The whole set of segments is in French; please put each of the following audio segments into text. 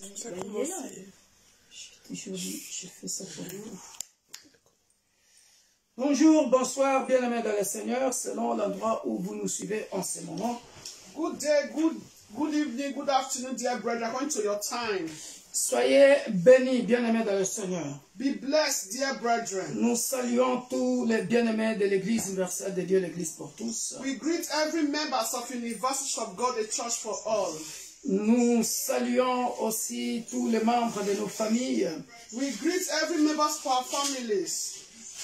Je fais ça pour vous. Bonjour, bonsoir, bien-aimés dans le Seigneur, selon l'endroit où vous nous suivez en ce moment. Good day, good evening, good afternoon, dear brother, according to your time. Soyez bénis, bien-aimés dans le Seigneur. Be blessed, dear brethren. Nous saluons tous les bien-aimés de l'Église universelle de Dieu, l'Église pour tous. We greet every members of Universal Church of God, a church for all. Nous saluons aussi tous les membres de nos familles. We greet every members of our families.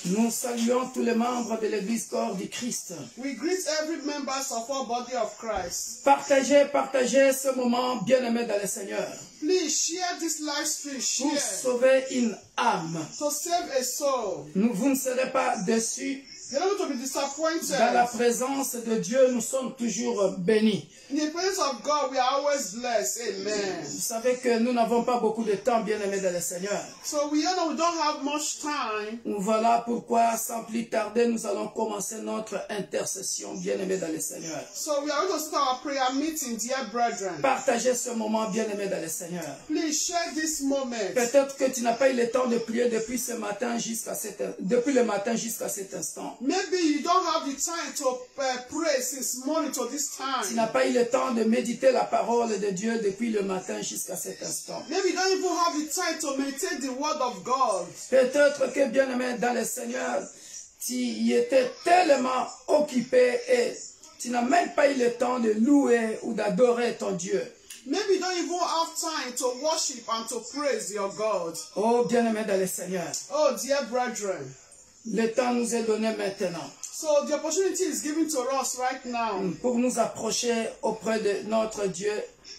Nous saluons tous les membres de l'Église corps du Christ. We greet every members of our body of Christ. Partagez ce moment, bien-aimés dans le Seigneur. Please share this live stream. Pour Share. sauver une âme. To save a soul. Vous ne serez pas déçus. You're not going to be disappointed. Dans la présence de Dieu, nous sommes toujours bénis. In the presence of God, we are always blessed. Amen. Vous savez que nous n'avons pas beaucoup de temps, bien-aimés dans le Seigneur. So we all know we don't have much time. Voilà pourquoi, sans plus tarder, nous allons commencer notre intercession, bien-aimés dans le Seigneur. So we are going to start our prayer meeting, dear brethren. Partagez ce moment, bien-aimés dans le Seigneur. Please share this moment. Peut-être que tu n'as pas eu le temps de prier depuis le matin jusqu'à cet instant. Maybe you don't have the time to pray since morning to this time. Tu n'as pas eu le temps de méditer la parole de Dieu depuis le matin jusqu'à cet instant. Maybe you don't even have the time to meditate the word of God. Peut-être que, bien-aimé dans le Seigneur, tu y étais tellement occupé et tu n'as même pas eu le temps de louer ou d'adorer ton Dieu. Maybe you don't even have time to worship and to praise your God. Oh, bien-aimé dans le Seigneur. Oh, dear brethren. Le temps nous est donné maintenant. So the opportunity is given to us right now. Pour nous approcher auprès de notre Dieu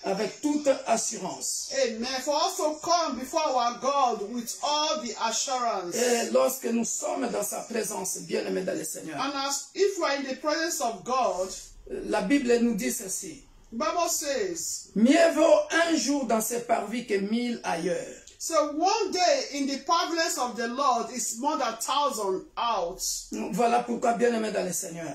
avec toute assurance. Amen. For us to come before our God with all the assurance. Et lorsque nous sommes dans sa présence, bien-aimé dans le Seigneur. And as if we are in the presence of God, la Bible nous dit ceci. The Bible says, mieux vaut un jour dans ses parvis que 1000 ailleurs. So one day in the pavilions of the Lord is more than 1,000 out. Voilà pourquoi, bien-aimé dans le Seigneur.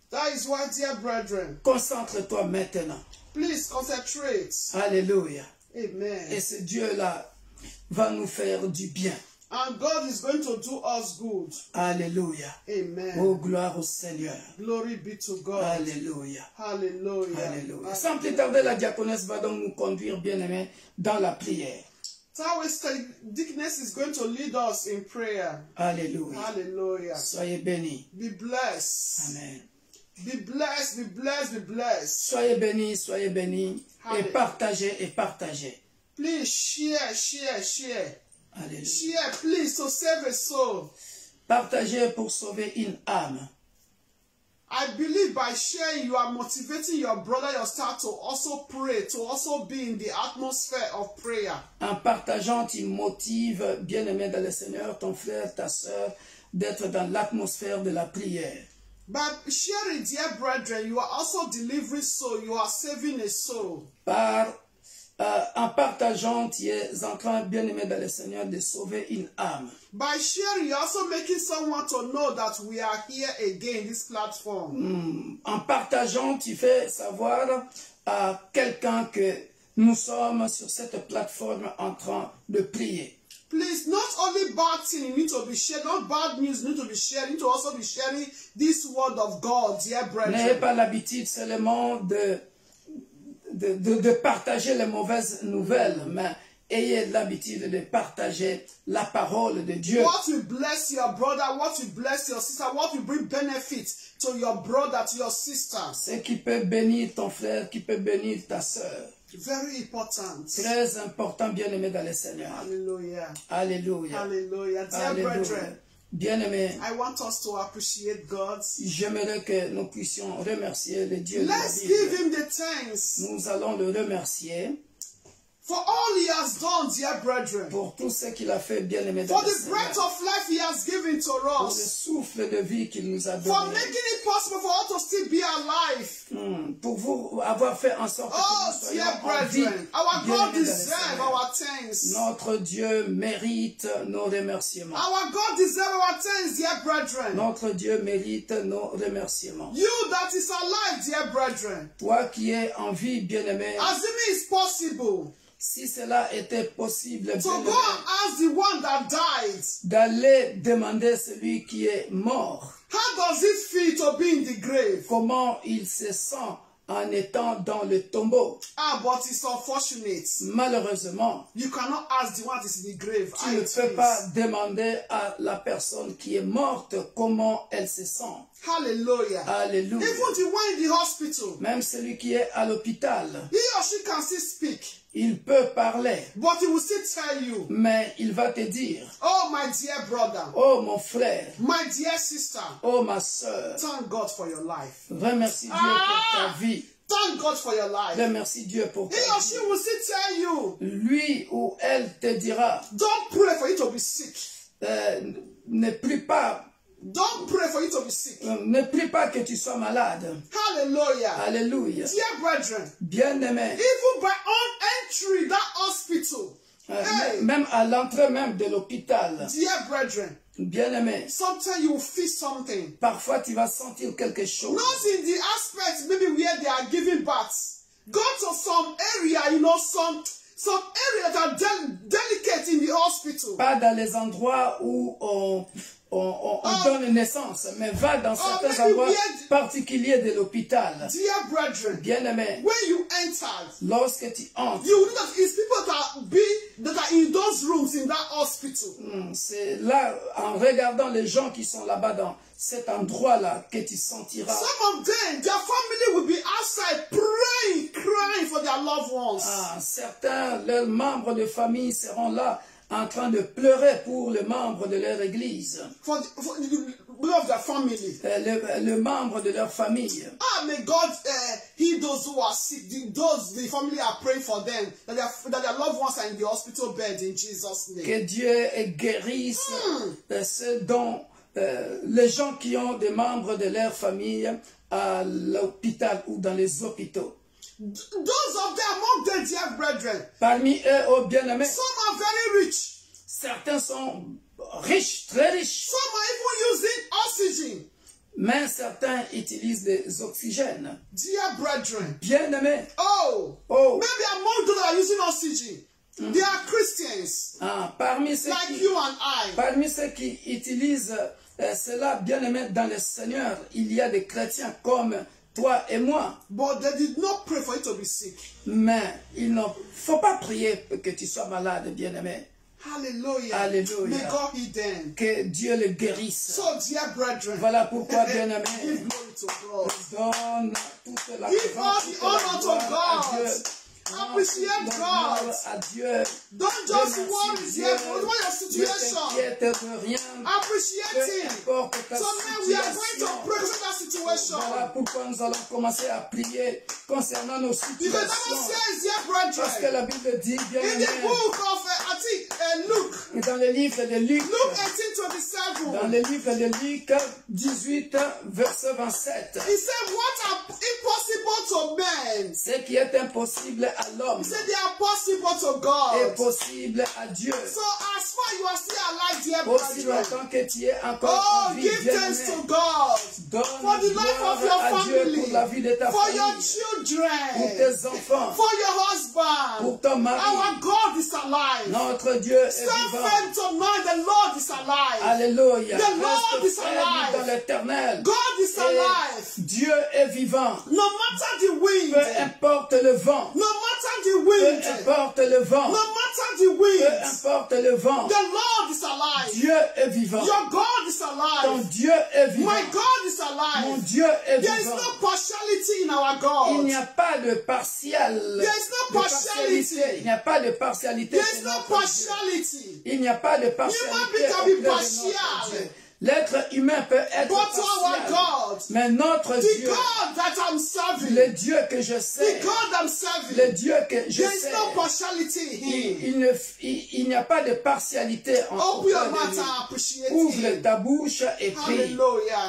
That is why, dear brethren. Concentre-toi maintenant. Please concentrate. Alléluia. Amen. Et ce Dieu-là va nous faire du bien. And God is going to do us good. Alléluia. Amen. Oh, gloire au Seigneur. Glory be to God. Alléluia. Hallelujah. Alléluia. Sans plus tarder, la diaconesse va donc nous conduire, bien-aimés, dans la prière. Deaconess is going to lead us in prayer. Alléluia. Hallelujah. Soyez bénis. Be blessed. Amen. Be blessed, be blessed, be blessed. Soyez bénis, soyez bénis. Et partagez, et partagez. Please share, share, share. Alléluia. Share, please, to save a soul. Partagez pour sauver une âme. I believe by sharing, you are motivating your brother, your sister to also pray, to also be in the atmosphere of prayer. En partageant, tu motives, bien-aimé dans le Seigneur, ton frère, ta soeur, d'être dans l'atmosphère de la prière. By sharing, dear brethren, you are also delivering soul, you are saving a soul. En partageant, tu es en train, bien-aimé dans le Seigneur, de sauver une âme. By sharing, you're also making someone to know that we are here again, this platform. En partageant, tu fais savoir à quelqu'un que nous sommes sur cette plateforme en train de prier. Please, not only bad thing you need to be sharing, not bad news you need to be sharing, you need to also be sharing this word of God, dear brethren. N'ayez pas l'habitude seulement de partager les mauvaises nouvelles, mais ayez l'habitude de partager la parole de Dieu. What will bless your brother, what will bless your sister, what will bring benefit to your brother, to your sister. Ce qui peut bénir ton frère, qui peut bénir ta sœur. Very important. Très important, bien-aimé dans le Seigneur. Hallelujah. Alléluia. Hallelujah. Dear brethren, bien-aimé, I want us to appreciate God. J'aimerais que nous puissions remercier le Dieu de la Let's Bible. give him the thanks. Nous allons le remercier for all he has done, dear brethren. pour tout ce qu'il a fait, bien-aimé dans For le the breath Seigneur. of life he has given to Pour le us. souffle de vie qu'il nous a For donné. making it possible for us to still be alive. Pour vous avoir fait en sorte que Oh, nous soyons dear en vie. brethren, our God bien-aimés dans le deserves Seigneur. our thanks. Notre Dieu mérite nos remerciements. Our God deserves our thanks, dear brethren. Notre Dieu mérite nos remerciements. You that is alive, dear brethren. Toi qui es en vie, bien-aimé, Assuming it's possible. Si cela était possible, So go and ask the one that died. d'aller demander celui qui est mort, How does it feel to be in the grave? comment il se sent en étant dans le tombeau. Ah, but it's unfortunate. Malheureusement, You cannot ask the one that is in the grave. tu ne peux pas demander à la personne qui est morte comment elle se sent. Hallelujah. Alléluia. Even the one in the hospital, Même celui qui est à l'hôpital, he or she can still speak, il peut parler, but he will still tell you, mais il va te dire, oh my dear brother, oh mon frère, my dear sister, oh ma soeur, thank God for your life. remercie Dieu pour ta vie. Thank God for your life. Remercie Dieu pour ta He or vie. she will still tell you, Lui ou elle te dira, don't pray for you to be sick. ne prie pas, Don't pray for you to be sick. ne prie pas que tu sois malade. Hallelujah. Alléluia. Dear brethren, Bien-aimé, even by on entry that hospital, hey, même à l'entrée même de l'hôpital, dear brethren, bien-aimé, sometimes you will feel something. parfois tu vas sentir quelque chose. Not in the aspect maybe where they are giving birth. Go to some area, you know, some areas that are delicate in the hospital. Pas dans les endroits où on donne naissance, mais va dans certains endroits particuliers de l'hôpital. Dear brethren, Bien-aimé, when you enter, lorsque tu entres, you know that it's people that are in those rooms in that hospital. c'est là, en regardant les gens qui sont là-bas dans cet endroit-là, que tu sentiras. Some of them, their family will be outside praying, crying for their loved ones. Certains, leurs membres de famille seront là en train de pleurer pour les membres de leur église. For the of their family. Le membre de leur famille. Ah, may God heal those who are sick. The family are praying for them. That their loved ones are in the hospital bed in Jesus' name. Que Dieu guérisse ceux dont les gens qui ont des membres de leur famille à l'hôpital ou dans les hôpitaux. Those of them among them, dear brethren, parmi eux, oh bien-aimés, some are very rich. Certains sont riches, très riches. Some are even using oxygen. Mais certains utilisent des oxygènes. Dear brethren, bien-aimés, maybe among those that are using oxygen, they are Christians. Parmi ceux like you and I. Parmi ceux qui utilisent cela, bien-aimés dans le Seigneur, il y a des chrétiens comme toi et moi. But they did not pray for you to be sick. Mais il ne faut pas prier que tu sois malade, bien-aimé. Hallelujah. Alléluia. May God heal them. Que Dieu le guérisse. So, dear brethren, voilà pourquoi, bien-aimé, give glory to God. Donne toute la give all the honor to God. Appreciate God. À Dieu. Don't just worry about your situation. Appreciate Him. So now we are going to pray for that situation. Voilà pourquoi nous allons commencer à prier concernant nos situations. Parce que la Bible dit bien in the book of Luke. Dans le livre de Luc. Luke 18:27. Dans le livre de Luc 18 verset 27. He said, "What are impossible to men? Ce qui est impossible à l'homme est possible à Dieu. So as far you are still alive, dear aussi longtemps que tu es encore en vie, give thanks to God for the life of your family, pour la vie de ta for famille, your children, pour tes enfants, for your husband. pour ton mari. Our God is alive. Notre Dieu est Stand vivant. firm tonight. The Lord is alive. Alléluia. The Lord is alive. Dans l'éternel. God is alive. Dieu est vivant. No matter the wind. Peu importe le vent. No matter the wind. Peu importe le vent. No matter the wind. Peu importe le vent. The Lord is alive. Dieu est vivant. Your God is alive. Ton Dieu est vivant. My God is alive. Mon Dieu est vivant. There is no partiality in our God. Il n'y a pas de partial. There is no partiality. Il n'y a pas de partialité. There is no partiality. Il n'y a pas de partialité. Human being can be partial. L'être humain peut être partial. Mais notre Dieu, God that I'm serving, le Dieu que je sais, the God I'm serving, le Dieu que je there is sais, no partiality in him. Il n'y a pas de partialité en Open your mouth and appreciate Ouvre ta bouche et prie.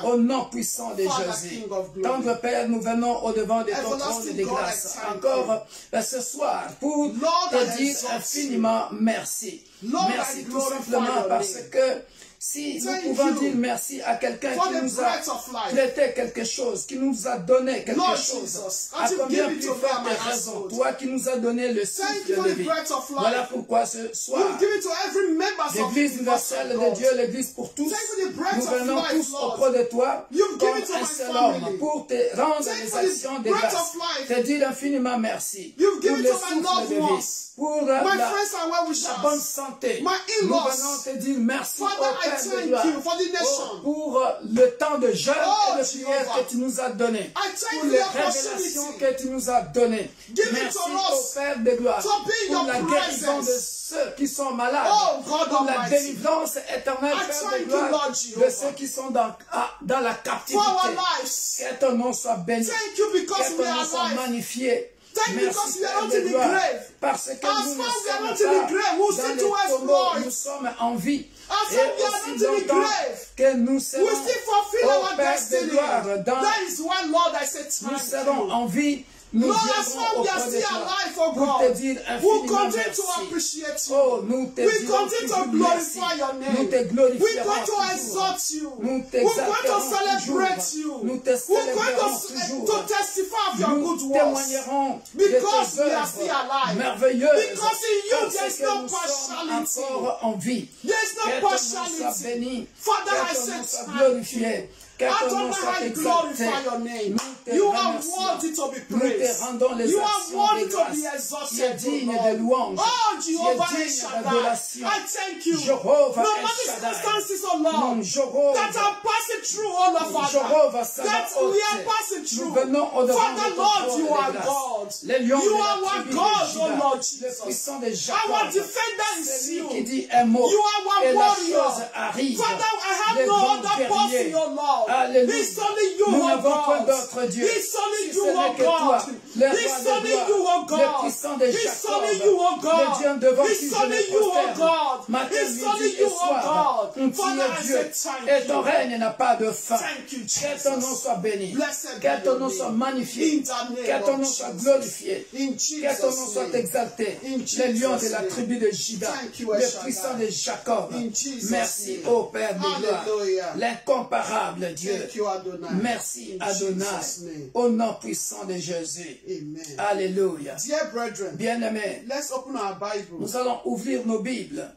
Au nom puissant de Jésus. Tendre Père, nous venons au devant de ton trône de grâce. Encore ce soir pour te dire infiniment merci. Merci tout simplement parce que Si nous Thank pouvons you dire merci à quelqu'un for qui the nous a breath of life. prêté quelque chose, qui nous a donné quelque Lord chose, Jesus, à as you combien give it plus to me and forte my raison, household. toi qui nous as donné le Thank you souffle for de the vie. breath of life. Voilà pourquoi ce soir, You've given to every member of l'Église the universelle de Lord. Dieu, l'Église pour tous, Thank you for the breath nous of venons life, tous Lord. auprès de toi You've comme given to un my seul family. homme pour te rendre Thank you les for the actions de breath grâce, of life. te dire infiniment merci You've pour given le to my souffle loved de vie, ones. pour My la friends and well la bonne wishers. santé. My Nous in-laws. venons te dire merci Father, au I Père de thank gloire you for the nation. pour le temps de jeûne Oh, et de prière Jehovah. que tu nous as donné, I thank pour you les for the révélations opportunity. que tu nous as données. Give it Merci to au us Père de gloire to be in pour your la guérison de presence. ceux qui sont malades, Oh, God pour la Almighty. délivrance éternelle, I Père thank de you, gloire, Lord de Jehovah. ceux qui sont dans la For captivité. our lives. Que ton nom soit béni. Thank you because Que we ton nom are soit alive. magnifié. Thank you Merci, because we are Père not de in the gloire, grave. parce que As nous far ne as we are sommes not in the pas grave, we'll dans still les do tombeaux, exploits. nous sommes en vie. As Et far as we are aussi not in the longtemps grave, que nous serons we still fulfill au our Père de destiny. gloire, That is why, Lord, I say nous thank serons you. en vie, nous Lord, as viendrons far as we are auprès de still toi alive, oh pour God, te dire we'll infiniment continue to merci. appreciate you. Oh, nous te We dirons continue to toujours merci. glorify your name. Nous te We're glorifierons going to toujours. exalt you. Nous We're going to t'exalterons celebrate toujours. you. Nous te We're going célébrerons to toujours. testify of your Nous good works. témoignerons Because de we tes are still œuvres alive. merveilleuses. Because in you Parce there's que no nous sommes partiality. encore en vie. There's Que no ton nom soit partiality. béni. Father, I Que ton say nom soit thank glorifié. you. Que ton nom Adonai, soit I exalté. glorify your name. Nous te You are remercions. worthy to be Nous te praised. rendons les You are actions de worthy to be grâce. Tu es exalted, digne Lord. de louange. Oh, Tu es Jehovah El digne Shaddai. d'adoration. I thank you. Jehovah No El matter Shaddai. circumstances, oh Lord, Jehovah. that are passing through, oh Lord, Father, Jehovah that Sabaoth. we are passing Nous through. venons au devant Father, de ton Lord, trône you de are grâce. God. Les lions You de la are our tribu de God, oh Juda, Lord le Jesus. puissant de Jacob, Our defender is celui you. qui dit un mot You are our et la warrior. chose arrive. Father, I have Les no grands other guerriers. person, oh Lord. Alléluia. It's only you, Nous oh n'avons point God. d'autre Dieu. It's only Si you, ce n'est oh que toi, God. le roi It's de only gloire, you, oh le God. puissant de It's Jacob, only you, oh le God. Dieu devant qui It's je only me you, oh prosterne, God. matin, It's midi only et you, oh soir. God. Tu Father, es I Dieu say thank et ton you. règne n'a pas de fin. Thank you, Que ton nom Jesus. soit béni. Blessed Que be ton your nom name. soit magnifié. In the name Que ton of nom soit Jesus. glorifié. In Que ton nom Jesus' soit name. exalté. In Le lion de Jesus' la name. tribu de Juda. Thank you, Le El Shaddai. puissant de Jacob. In Jesus' Merci, name. ô Père de gloire. Hallelujah. L'incomparable Dieu. Thank you, Adonai. Merci, In Adonai. Jesus' name. Au nom puissant de Jésus. Amen. Alléluia. Dear brethren, Bien-aimés, let's open our Bible. nous allons ouvrir nos Bibles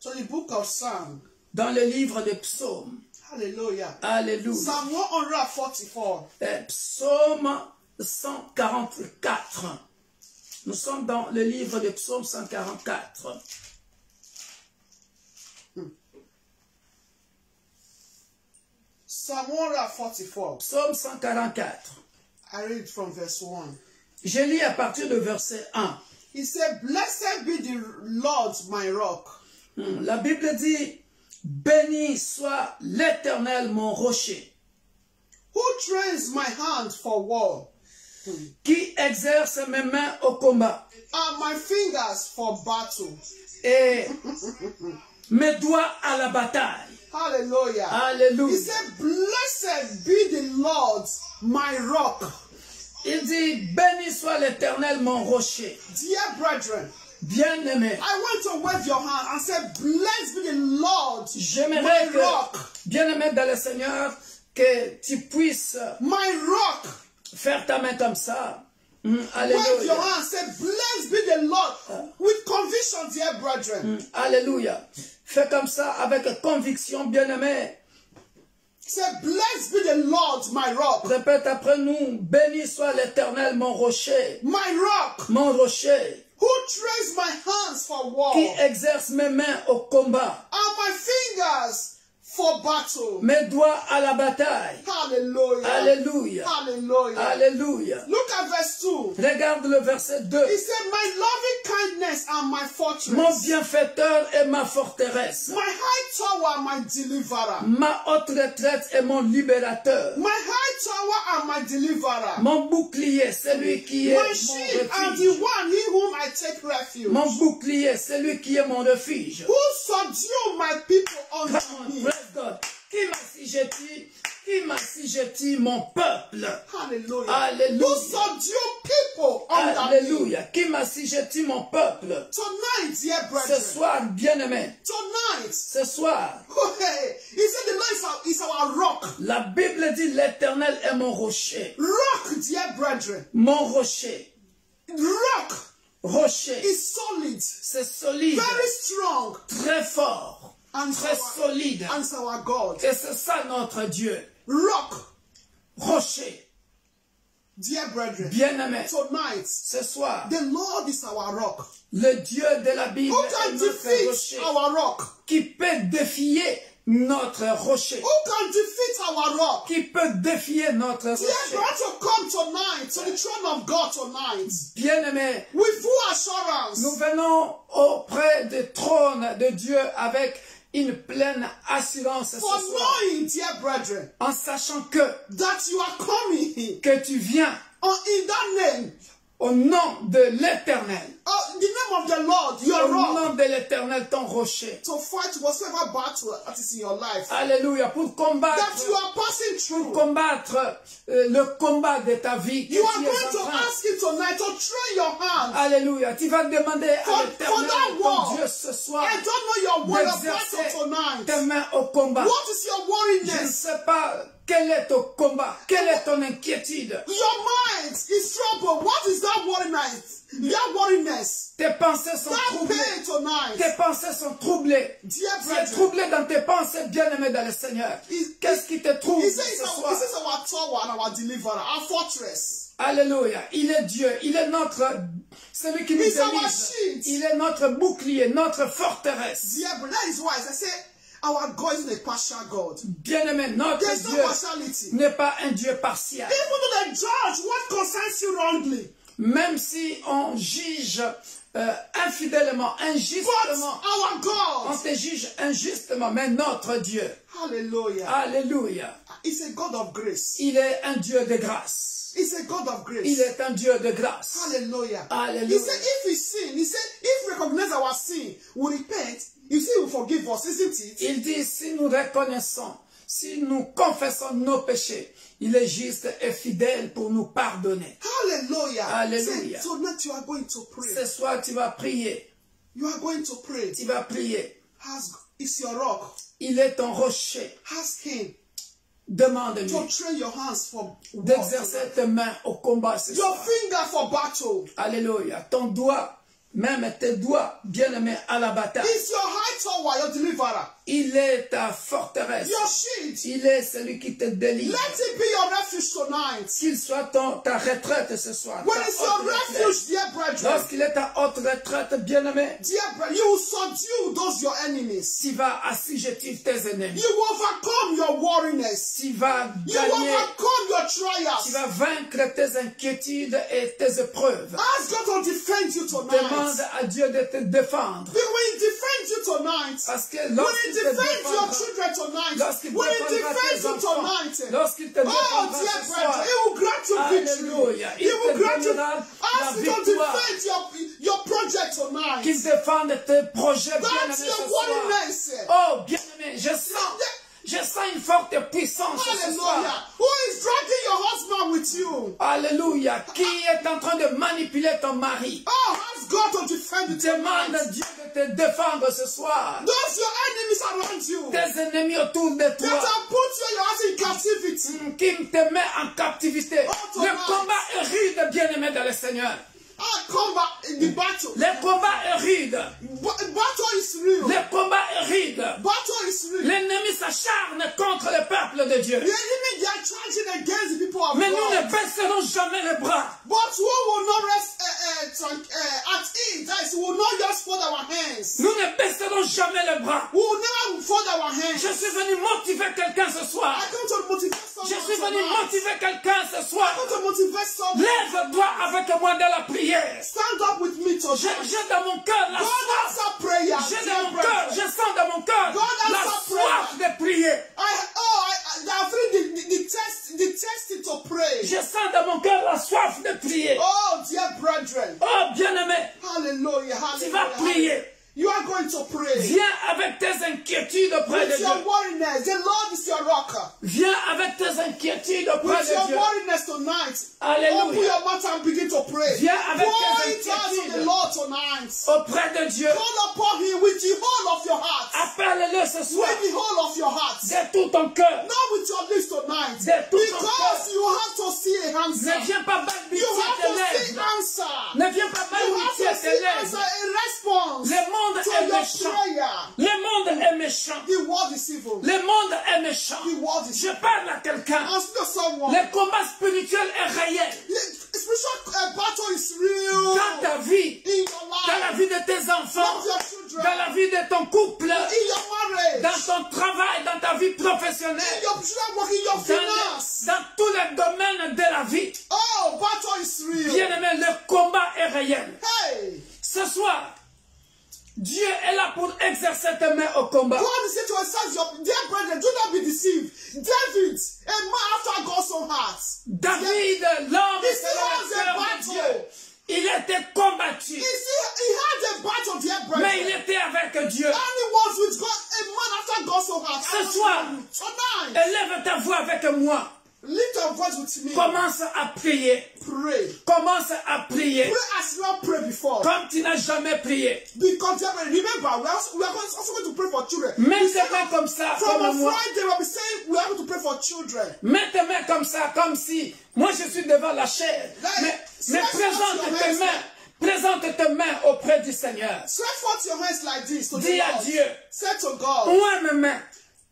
So the book of Psalm. dans le livre des psaumes. Hallelujah. Alléluia. Psalm 144. Psaume 144. Nous sommes dans le livre des psaumes 144. Psalm 144. Psaume 144. I read from verse 1. Je lis à partir de verset 1. He said, Blessed be the Lord my rock. La Bible dit, béni soit l'Éternel mon rocher, Who trains my hand for war, qui exerce mes mains au combat and my fingers for battle. et mes doigts à la bataille. Hallelujah. He Alléluia. said, Blessed be the Lord my rock. Il dit, béni soit l'Éternel mon rocher. Dear brethren, Bien-aimé, I want to wave your hand and say, Blessed be the Lord j'aimerais my que, rock. bien-aimé dans le Seigneur, que tu puisses My rock. faire ta main comme ça. Wave your Alléluia. hand and say, Blessed be the Lord. With conviction, dear brethren. Alléluia. Fais comme ça avec conviction, bien-aimé. Say, Blessed be the Lord my rock. Répète après nous, béni soit l'Éternel mon rocher, My rock. mon rocher, Who trains my hands for war, qui exerce mes mains au combat, and my fingers for battle. mes doigts à la bataille. Hallelujah. Alléluia. Hallelujah. Alléluia. Look at verse 2. Regarde le verset 2. He said, My loving kindness and my fortress. Mon bienfaiteur est ma forteresse, My high tower and my deliverer. ma haute retraite est mon libérateur, My high tower and my deliverer. mon bouclier, celui qui est My mon shield and refuge. the one in whom I take refuge. Mon bouclier, celui qui est mon refuge. Who subdue my people Come unto on, me. praise God. Qui m'assujettit mon peuple. Hallelujah. Alléluia. Who subdue people unto under me. Alléluia. Qui m'assujettit mon peuple? Tonight, dear Ce brethren. soir, bien-aimé. Tonight. Ce soir. Okay. He said the Lord is our rock. La Bible dit l'Éternel est mon rocher. Rock, dear brethren. Mon rocher. Rock Rocher. is solid. C'est solide. Very strong. Très fort. And Très solide. And our God. Et c'est ça notre Dieu. Rock. Rocher. Dear brethren. Bien-aimé. Tonight. Ce soir. The Lord is our rock. Le Dieu de la Bible Who est can notre defeat rocher. our rock? Qui peut défier notre rocher. Who can defeat our rock? Qui peut défier notre Dear, rocher. you want to come tonight to the throne of God tonight Bien-aimé, with full assurance. nous venons auprès du trône de Dieu avec une pleine assurance ce For soir. knowing, dear brethren, En sachant que that you are coming tu viens in that name, au nom de l'Éternel. the name of the Lord, your Au rock, nom de l'Éternel, ton rocher. to fight whatsoever battle that is in your life Alléluia. Pour that you combattre, are passing through. le combat de ta vie. que You are tu es going en to train. ask Him tonight to train your hands. Alléluia. Tu vas demander For à l'Éternel, that ton war, Dieu, ce soir, I don't know your word of d'exercer battle tonight. tes mains au combat. What is your Je ne worriness? sais pas quel est ton combat, quelle est ton inquiétude. Your mind is troubled. What is that worriness? That worriness. Tes pensées sont That troublées. pain tonight. Tes pensées sont troublées. Dear Tu es brethren, troublé dans tes pensées, bien-aimé dans le Seigneur. Qu'est-ce qui te trouble He ce says soir? our tower and our deliverer, our fortress. Alléluia. Il est Dieu. Il est celui qui nous He's our délivre. shield. Il est notre bouclier, notre forteresse. Dear brethren, that is why I say our God is a partial God. Bien-aimé, notre There's no Dieu partiality. n'est pas un Dieu partial. Even though they judge what concerns you wrongly, Même si on juge infidèlement, but injustement, our on God, te juge injustement, mais notre Dieu, hallelujah, alléluia, is a God of grace. il est un Dieu de grâce. He's a God of Il grace. est un Dieu de grâce. Hallelujah. Hallelujah. He said if we sin, he said if we recognize our sin, we repent, you see, he will forgive us, isn't it? Il dit, si nous reconnaissons, si nous confessons nos péchés, il est juste et fidèle pour nous pardonner. Hallelujah. Hallelujah. So tonight you are going to pray. Ce soir, tu vas prier. You are going to pray. Tu vas prier. It's your rock. Il est ton rocher. Ask him Demande-lui to train your hands for d'exercer tes mains au combat ce your soir. finger for battle. Alléluia. Ton doigt, même tes doigts, bien-aimés à la bataille. It's your high tower, your deliverer. Il est ta forteresse. Your shield. Il est celui qui te délivre. Let it be your refuge tonight. Qu'il soit ta retraite ce soir. When ta it's haute your retraite. refuge, dear brethren, Lorsqu'il est ta haute retraite, bien-aimé, dear brethren, you will subdue those your enemies. tu vas assujettir tes ennemis. You will overcome your worriness. Tu vas You will gagner, overcome your tu trials. vas vaincre tes inquiétudes et tes épreuves. Ask God to defend you Demande tonight. à Dieu de te défendre. Because when he defends you tonight, Parce que when lorsqu'il he te defends your défendra, children tonight, lorsqu'il when he défendra defends tes you enfants, tonight, lorsqu'il te oh défendra dear ce brethren, soir, he will grant you victory. alléluia, He il will te grant you. donnera la Ask him to victoire. defend your project tonight. Qu'il défende tes projets, That's bien-aimés, your ce soir. worriness. Oh, bien-aimé, je sens une forte puissance ce Hallelujah. soir. Who is dragging your husband with you? Alléluia. Qui est en train de manipuler ton mari? Oh, ask God to defend you Demande à tonight. Dieu de te défendre ce soir. Those your enemies around you Tes ennemis autour de that toi. have put you and your house in captivity. Qui te met en captivité. Oh, Le tonight. combat est rude, bien-aimé dans le Seigneur. Come back in the battle. Le combat est rude. Battle is real. Le combat est rude. Battle is real. L'ennemi s'acharne contre le peuple de Dieu. The enemy, they are charging against the people of Mais nous ne God. baisserons jamais les bras. But who will not rest at ease? That is, we will not just fold our hands. Nous ne baisserons jamais les bras. We will never fold our hands. Je suis venu motiver quelqu'un ce soir. I come to motivate someone. Je suis venu tonight. motiver quelqu'un ce I soir. come to motivate someone. Lève-toi avec moi dans la prière. Stand up with me tonight. J'ai dans mon cœur la God soif. answer prayer. J'ai dear dans mon cœur, brethren. je sens dans mon cœur God la answer soif de prier. I feel the testing to pray. Je sens dans mon cœur la soif de prier. Oh, dear brethren. Oh, bien-aimé, Hallelujah. tu vas Hallelujah. prier. You are going to pray. Viens avec tes inquiétudes auprès de With Dieu. your worriness, the Lord is your rocker. Viens avec tes inquiétudes auprès With de your Dieu. worriness tonight, Alléluia. open your mouth and begin to pray. Viens avec Pour tes it out to the inquiétudes Lord tonight. auprès de Dieu. Call upon Him with the whole of your heart. Appelle-le ce soir With the whole of your heart. de tout ton cœur. Not with your lips tonight. De tout ton Because cœur. you have to see a answer. Ne viens pas You balbutier have tes to see lèvres. answer. Ne viens pas You have balbutier to tes see answer, lèvres. a response Le monde to est your méchant. prayer. Le monde est méchant. The world is evil. Le monde est méchant. The world is Je evil. parle à quelqu'un. Ask someone. Le combat spirituel est réel Spiritual battle is real dans ta vie, in your dans la life, vie de tes enfants, with your children, dans la vie de ton couple, in your marriage, dans ton travail, dans ta vie professionnelle, in your children work, in your finance. dans tous les domaines de la vie. Oh, battle is real. Bien-aimé, le combat est réel. Hey, Ce soir, Dieu est là pour exercer tes mains au combat. God is saying to his sons, your dear brethren, do not be deceived. David, a man after God's own heart. David, l'homme He still selon has le a cœur de battle. Dieu, il était combattu, He had a battle, dear brethren. mais il était avec Dieu. And he was with God, a man after God's own heart. Ce soir, Tonight, élève ta voix avec moi. lift your voice with me. Commence à prier. Pray. Commence à prier Pray as you have prayed before. comme tu n'as jamais prié. Because remember, we are also going to pray for children. Mets tes mains comme ça, From comme a moi. Friday, we'll be saying we are going to pray for children. Mets tes mains comme ça, comme si moi je suis devant la chair. Mais présente tes mains auprès du Seigneur. Stretch forth your hands like this to the Dis à Lord. Dieu, Say to God, oins mes mains,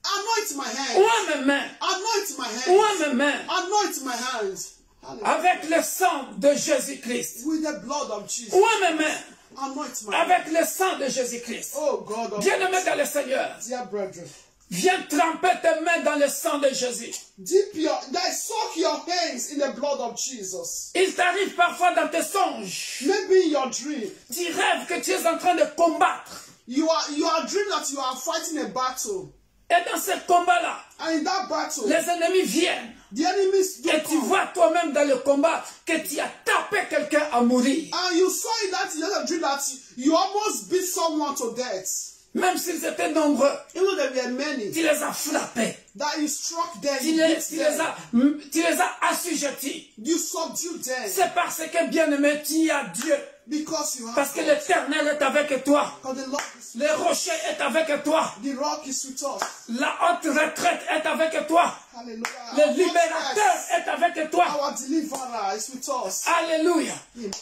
anoint my hands. oins mes mains, Anoint my hands. oins mes mains. Anoint my hands. Hallelujah. Avec le sang de Jésus-Christ. With the blood of Jesus. Oins mes mains. Anoint my hands. Avec le sang de Jésus-Christ. Oh God of Bien-aimé dans le Seigneur, dear brethren. viens tremper tes mains dans le sang de Jésus. Soak your hands in the blood of Jesus. Il t'arrive parfois dans tes songes. Maybe in your dream, Tu rêves que tu es en train de combattre. you are dreaming that you are fighting a battle. Et dans ce combat-là, And in that battle, les ennemis viennent. the enemies Et don't tu come. vois toi-même dans le combat que tu as tapé quelqu'un à mourir. And you saw in that other dream that you almost beat someone to death. Même s'ils étaient nombreux, Even though there were many, tu les as frappés. that you struck them, Tu you les, beat tu les them, as, tu les as assujettis. you subdued them. C'est parce que, bien-aimé, tu as Dieu. Because you have Parce que God. l'Éternel est avec toi. Because the Lord is Le rocher est avec toi. the rock is with us. La haute retraite est avec toi. Hallelujah. Le libérateur est avec toi. Our deliverer is with us Alléluia.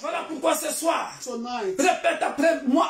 Voilà pourquoi ce soir, tonight. répète après moi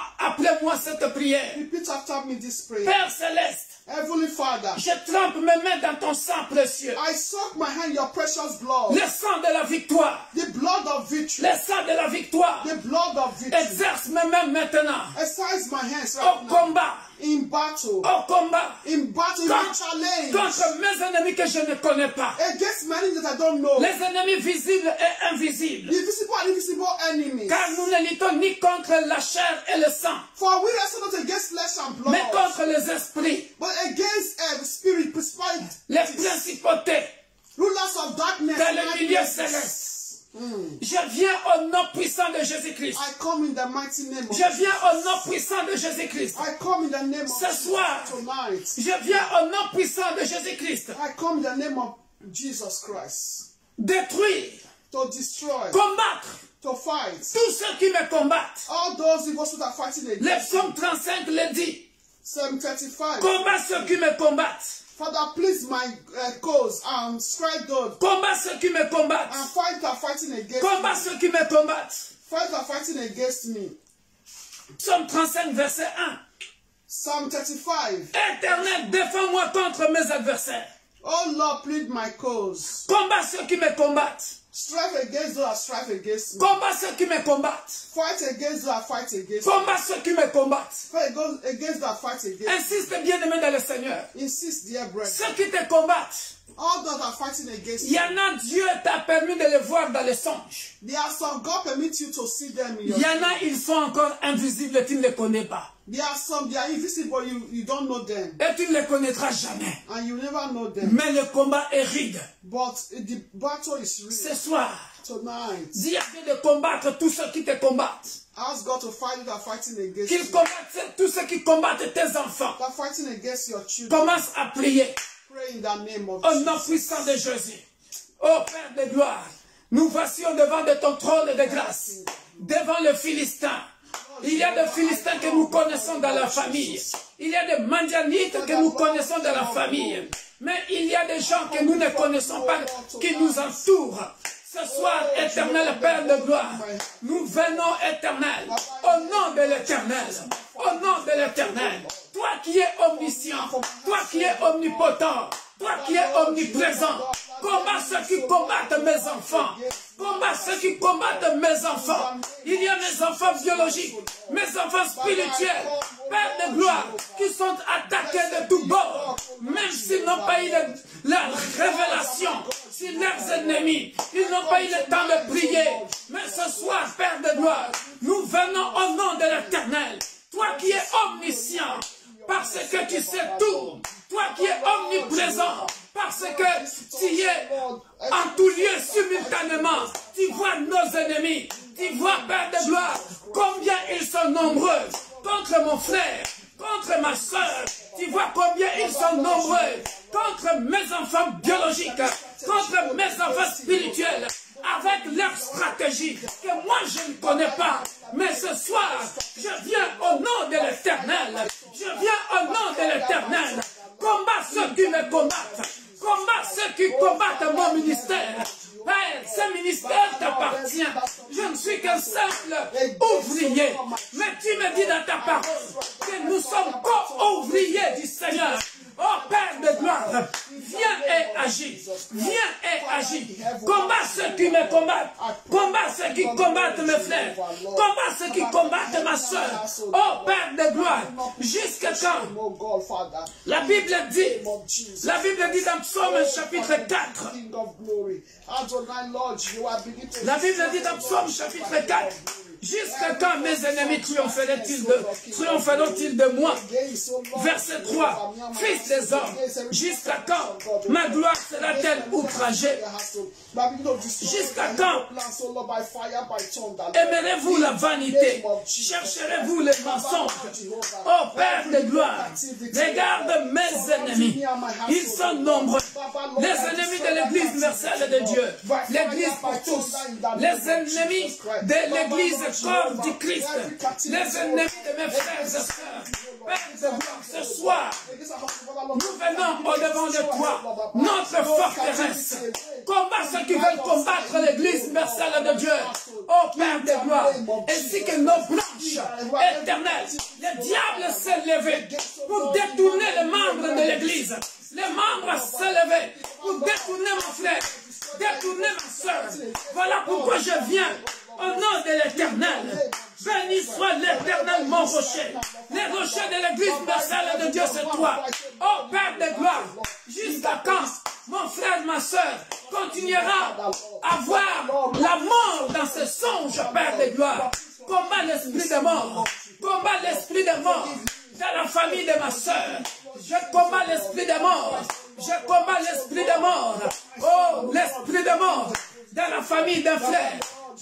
cette prière. Repeat after me this prayer. Père céleste, Heavenly Father, je trempe mes mains dans ton sang précieux. I soak my hand in your precious blood. Le sang de la victoire. The blood of victory. Le sang de la victoire. The blood of victory. Exerce mes mains maintenant. Exercise my hands Au right now. combat. In battle. Au combat. In battle, in challenge. Contre mes ennemis que je ne connais pas. Against many that I don't know. Les ennemis visibles et invisibles. The visible and invisible enemies. Car nous ne luttons ni contre la chair et le sang, For we wrestle not against flesh and blood, mais contre les esprits, but against spirit, principalities, les principautés rulers of darkness, dans le milieu darkness. céleste. Je viens au nom puissant de Jésus-Christ. I come in the mighty name of Je viens au nom puissant de Jésus-Christ. I come in the name of Ce Jesus soir, tonight. je viens au nom puissant de Jésus-Christ. I come in the name of Jesus Christ. Détruire, To destroy, combattre to fight. tous ceux qui me combattent. All those evils that are fighting Le against psaume 35 le dit. Psalm 35. Combat ceux qui me combattent. Father, please my cause and strike those Combat ceux qui me combattent. and fight that fighting against Combat me. ceux qui me combattent. Fight that fighting against me. Psaume 35 verset 1. Psalm 35. Éternel, défends-moi contre mes adversaires. Oh Lord, plead my cause. Combat ceux qui me combattent. Strive against those that strive against me. Combat ceux qui me combattent. Fight against those that fight against me. Combat ceux qui me combattent. Fight against those that fight against me. Insiste bien aimé dans le Seigneur. Insist, dear brethren. Ceux qui te combattent, All those that are fighting against il y en a, Dieu t'a permis de les voir dans les songes. there are some God permits you to see them in your Il y en a, ils sont encore invisibles, tu ne les connais pas. There are some, they are invisible, you don't know them. Et tu ne les connaîtras jamais. And you never know them. Mais le combat est rude. But the battle is real. Ce soir, Tonight, dis à Dieu de combattre tous ceux qui te combattent. Ask God to fight you that are fighting against Qu'il you. combatte tous ceux qui combattent tes enfants. That are fighting against your children. Commence à prier. Pray in the name of Au nom Jesus. puissant de Jésus. Ô Père de gloire, nous voici au devant de ton trône de grâce. Devant le Philistin. Il y a des Philistins que nous connaissons dans la famille. Il y a des Madianites que nous connaissons dans la famille. Mais il y a des gens que nous ne connaissons pas qui nous entourent. Ce soir, éternel Père de gloire, nous venons éternel, au nom de l'éternel, au nom de l'éternel, toi qui es omniscient, toi qui es omnipotent, toi qui es omniprésent, combat ceux qui combattent mes enfants, combat ceux qui combattent mes enfants. Il y a mes enfants biologiques, mes enfants spirituels, Père de gloire, qui sont attaqués de tous bords, même s'ils n'ont pas eu la révélation sur leurs ennemis, ils n'ont pas eu le temps de prier. Mais ce soir, Père de gloire, nous venons au nom de l'Éternel, toi qui es omniscient, parce que tu sais tout, toi qui es omniprésent, parce que tu es en tout lieu simultanément, tu vois nos ennemis, tu vois, Père de gloire, combien ils sont nombreux, contre mon frère, contre ma soeur, tu vois combien ils sont nombreux, contre mes enfants biologiques, contre mes enfants spirituels, avec leur stratégie que moi je ne connais pas. Mais ce soir, je viens au nom de l'Éternel, je viens au nom de l'Éternel, combat ceux qui me combattent, combat ceux qui combattent mon ministère. Père, ce ministère t'appartient. Je ne suis qu'un simple ouvrier. Mais tu me dis dans ta parole que nous sommes co-ouvriers du Seigneur. Oh Père de gloire, viens et agis. Viens et agis. Combat ceux qui me combattent. Combat ceux qui combattent mes frères. Combat ceux qui combattent ma soeur. Oh Père de gloire, jusqu'à quand? La Bible dit dans Psaume chapitre 4. La Bible dit dans Psaume chapitre 4. Jusqu'à quand mes ennemis triompheront-ils de moi? Verset 3. Fils des hommes, jusqu'à quand ma gloire sera-t-elle outragée? Jusqu'à quand aimerez-vous la vanité? Chercherez-vous les mensonges? Oh Père de gloire, regarde mes ennemis. Ils sont nombreux. Les ennemis de l'église universelle de Dieu. L'église pour tous. Les ennemis de l'église corps du Christ, les ennemis de mes frères et sœurs, Père de gloire, ce soir, nous venons au devant de toi, notre forteresse. Combat ceux qui veulent combattre l'église universelle de Dieu, ô Père de gloire, ainsi que nos branches éternelles. Le diable s'est levé pour détourner les membres de l'église. Les membres s'est levé pour détourner mon frère, détourner ma soeur. Voilà pourquoi je viens. Au nom de l'Éternel, béni soit l'Éternel mon rocher. Les rochers de l'église universelle de Dieu, c'est toi. Oh Père de gloire, jusqu'à quand mon frère, ma soeur, continuera à voir la mort dans ses songes, Père de gloire. Combat l'esprit de mort. Combat l'esprit de mort dans la famille de ma soeur. Je combats l'esprit de mort. Je combats l'esprit de mort. Oh, l'esprit de mort dans la famille d'un frère,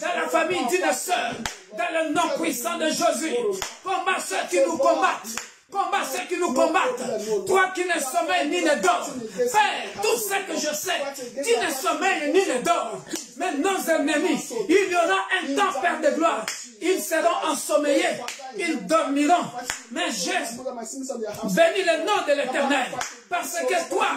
dans la famille d'une sœur, dans le nom puissant de Jésus. Combat ceux qui nous combattent. Combat ceux qui nous combattent. Toi qui ne sommeilles ni ne dors. Père, tout ce que je sais, tu ne sommeilles ni ne dors. Mais nos ennemis, il y aura un temps, Père de gloire. Ils seront ensommeillés. Ils dormiront. Mais j'ai béni le nom de l'Éternel. Parce que toi,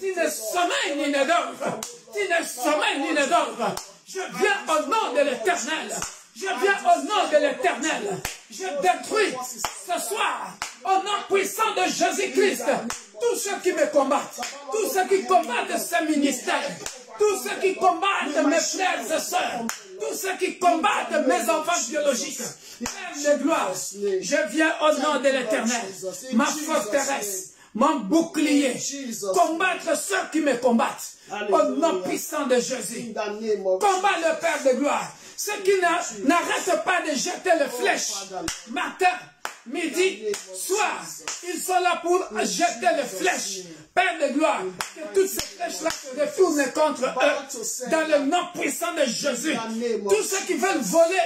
tu ne sommeilles ni ne dors. Tu ne sommeilles ni ne dors. Je viens au nom de l'Éternel. Je viens au nom de l'Éternel. Je détruis ce soir, au nom puissant de Jésus-Christ, tous ceux qui me combattent, tous ceux qui combattent ce ministère, tous ceux qui combattent mes frères et sœurs, tous ceux qui combattent mes enfants biologiques. Père de gloire, je viens au nom de l'Éternel, ma forteresse, mon bouclier, combattre ceux qui me combattent, au nom puissant de Jésus. Combat le Père de gloire. Ceux qui n'arrêtent pas de jeter les flèches, matin, midi, soir, ils sont là pour jeter les flèches. Père de gloire, que toutes ces flèches-là se retournent contre eux, dans le nom puissant de Jésus. Tous ceux qui veulent voler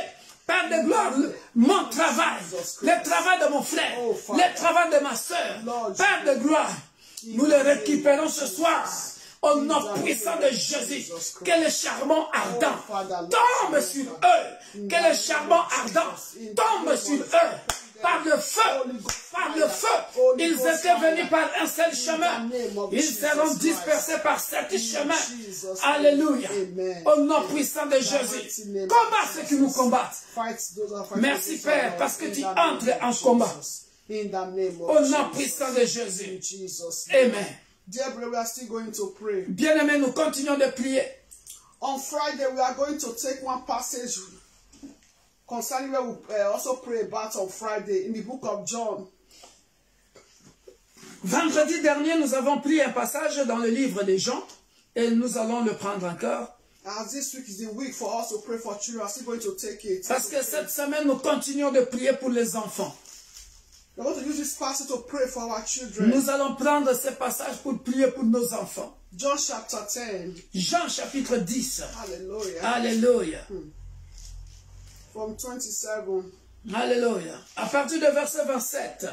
Père de gloire, mon travail, le travail de mon frère, le travail de ma soeur, Père de gloire, nous le récupérons ce soir. Au nom puissant de Jésus, que le charbon ardent tombe sur eux, que le charbon ardent tombe sur eux, par le feu, ils étaient venus par un seul chemin, ils seront dispersés par 7 chemins, alléluia, au nom puissant de Jésus, combat ceux qui nous combattent, merci Père, parce que tu entres en combat, au nom puissant de Jésus, amen. Dear brother, we are still going to pray. Bien-aimés, nous continuons de prier. On Friday, we are going to take one passage concerning where we also pray about on Friday in the book of John. Vendredi dernier, nous avons pris un passage dans le livre des Jean et nous allons le prendre encore. As this week is the week for us to pray for children, we are still going to take it. Parce que cette semaine, nous continuons de prier pour les enfants. We are going to use this passage to pray for our children. Nous allons prendre ce passage pour prier pour nos enfants. John chapter 10. Jean chapitre 10. Hallelujah. Alléluia. From 27. Alléluia. À partir de verset 27.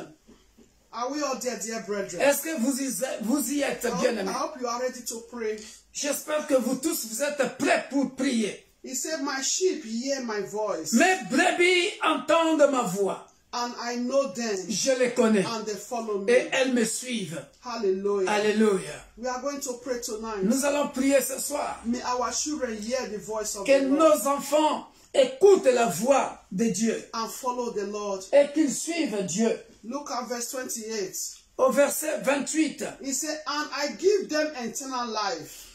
Are we all there, dear brethren? Est-ce que vous y êtes, bien-aimés? I hope you are ready to pray. J'espère que vous tous, vous êtes prêts pour prier. He said, my sheep hear my voice. Mes brebis entendent ma voix. And I know them. Je les connais. And they follow me. Et elles me suivent. Hallelujah. Alléluia. We are going to pray tonight. Nous allons prier ce soir. May our children hear the voice of Que the Lord. nos enfants écoutent la voix de Dieu. And follow the Lord. Et qu'ils suivent Dieu. Look at verse 28. Au verset 28. He said, and I give them eternal life.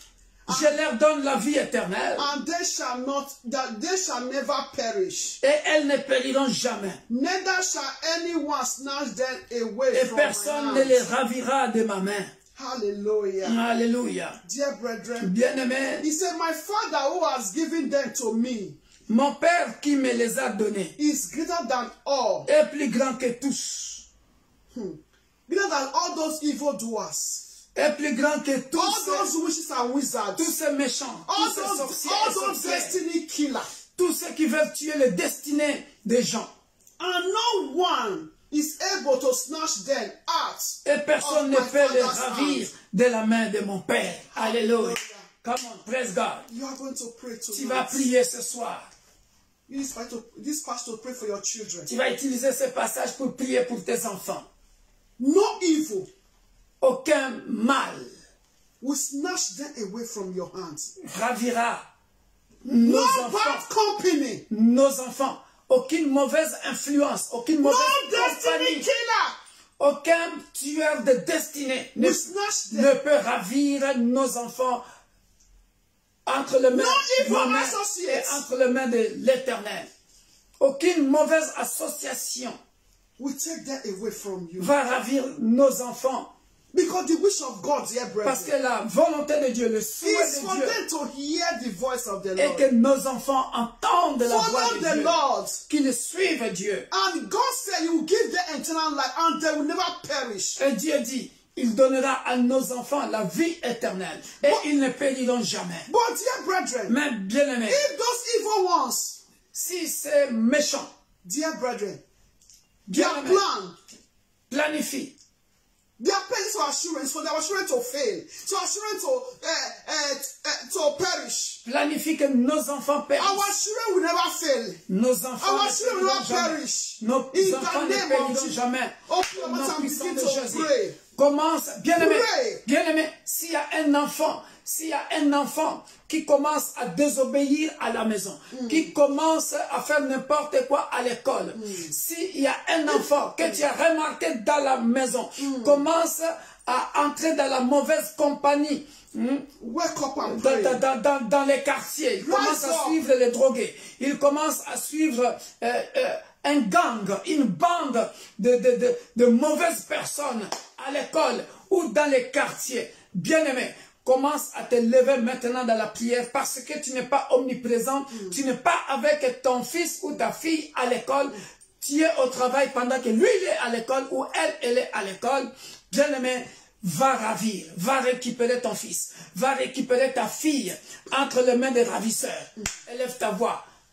Je leur donne la vie éternelle. And they shall never perish. Et elles ne périront jamais. Neither shall anyone snatch them away Et from my personne ne hand. les ravira de ma main. Hallelujah. Alléluia. Dear brethren, Bien-aimés, he said, my Father who has given them to me mon Père qui me les a donnés is greater than all. est plus grand que tous. Greater than all those evildoers. Est plus grand que All tous those witches and wizards. tous ces méchants, All tous ces those, sorciers all et those sorcières, destiny killers. tous ceux qui veulent tuer les destinées des gens. And no one is able to snatch them out. Et personne ne of my peut les Father's ravir hand. de la main de mon Père. Alléluia. Come on, praise God. You are going to pray Tu vas tonight. prier ce soir. Use this passage to pray for your children. Tu vas utiliser ce passage pour prier pour tes enfants. No evil Aucun mal will snatch them away from your hands. ravira nos No enfants. bad company. Nos enfants. Aucune mauvaise influence, aucune No mauvaise destiny compagnie, killer aucun tueur de destinée ne, will snatch them. ne peut ravir nos enfants entre les mains evil de nos mains associates. et entre les mains de l'Éternel. Aucune mauvaise association We take that away from you. va ravir nos enfants. Because the wish of God, dear Parce que brethren, la volonté de Dieu, le souhait is de for Dieu, them to hear the voice of the est Lord. que nos enfants entendent la voix Follow de the Dieu, Lord. qu'ils suivent Dieu. And God said you will give them eternal life and they will never perish. Et Dieu dit, il donnera à nos enfants la vie éternelle et ils ne périront jamais. But dear brethren, Mais bien aimé, if those evil ones, si c'est méchant, dear brethren, bien their aimé, plan, planifie, they are paying for assurance for their children to fail, to assurance to perish. planifie que nos enfants Our périssent. children will never fail. Nos enfants Our ne children will périront not jamais. perish. Nos In enfants the ne name of périront Jesus. jamais. Open your Au mouth nom and puissant begin de to Jésus. pray. Commence, bien-aimé, Pray. bien-aimé, s'il y a un enfant qui commence à désobéir à la maison, qui commence à faire n'importe quoi à l'école, s'il y a un enfant que tu as remarqué dans la maison, commence à entrer dans la mauvaise compagnie, Wake up and pray. dans les quartiers, il commence à suivre les drogués, il commence à suivre un gang, une bande de mauvaises personnes à l'école ou dans les quartiers. Bien-aimé, commence à te lever maintenant dans la prière parce que tu n'es pas omniprésent, tu n'es pas avec ton fils ou ta fille à l'école, tu es au travail pendant que lui il est à l'école ou elle est à l'école. Bien-aimé, va ravir, va récupérer ton fils, va récupérer ta fille entre les mains des ravisseurs. Élève ta voix.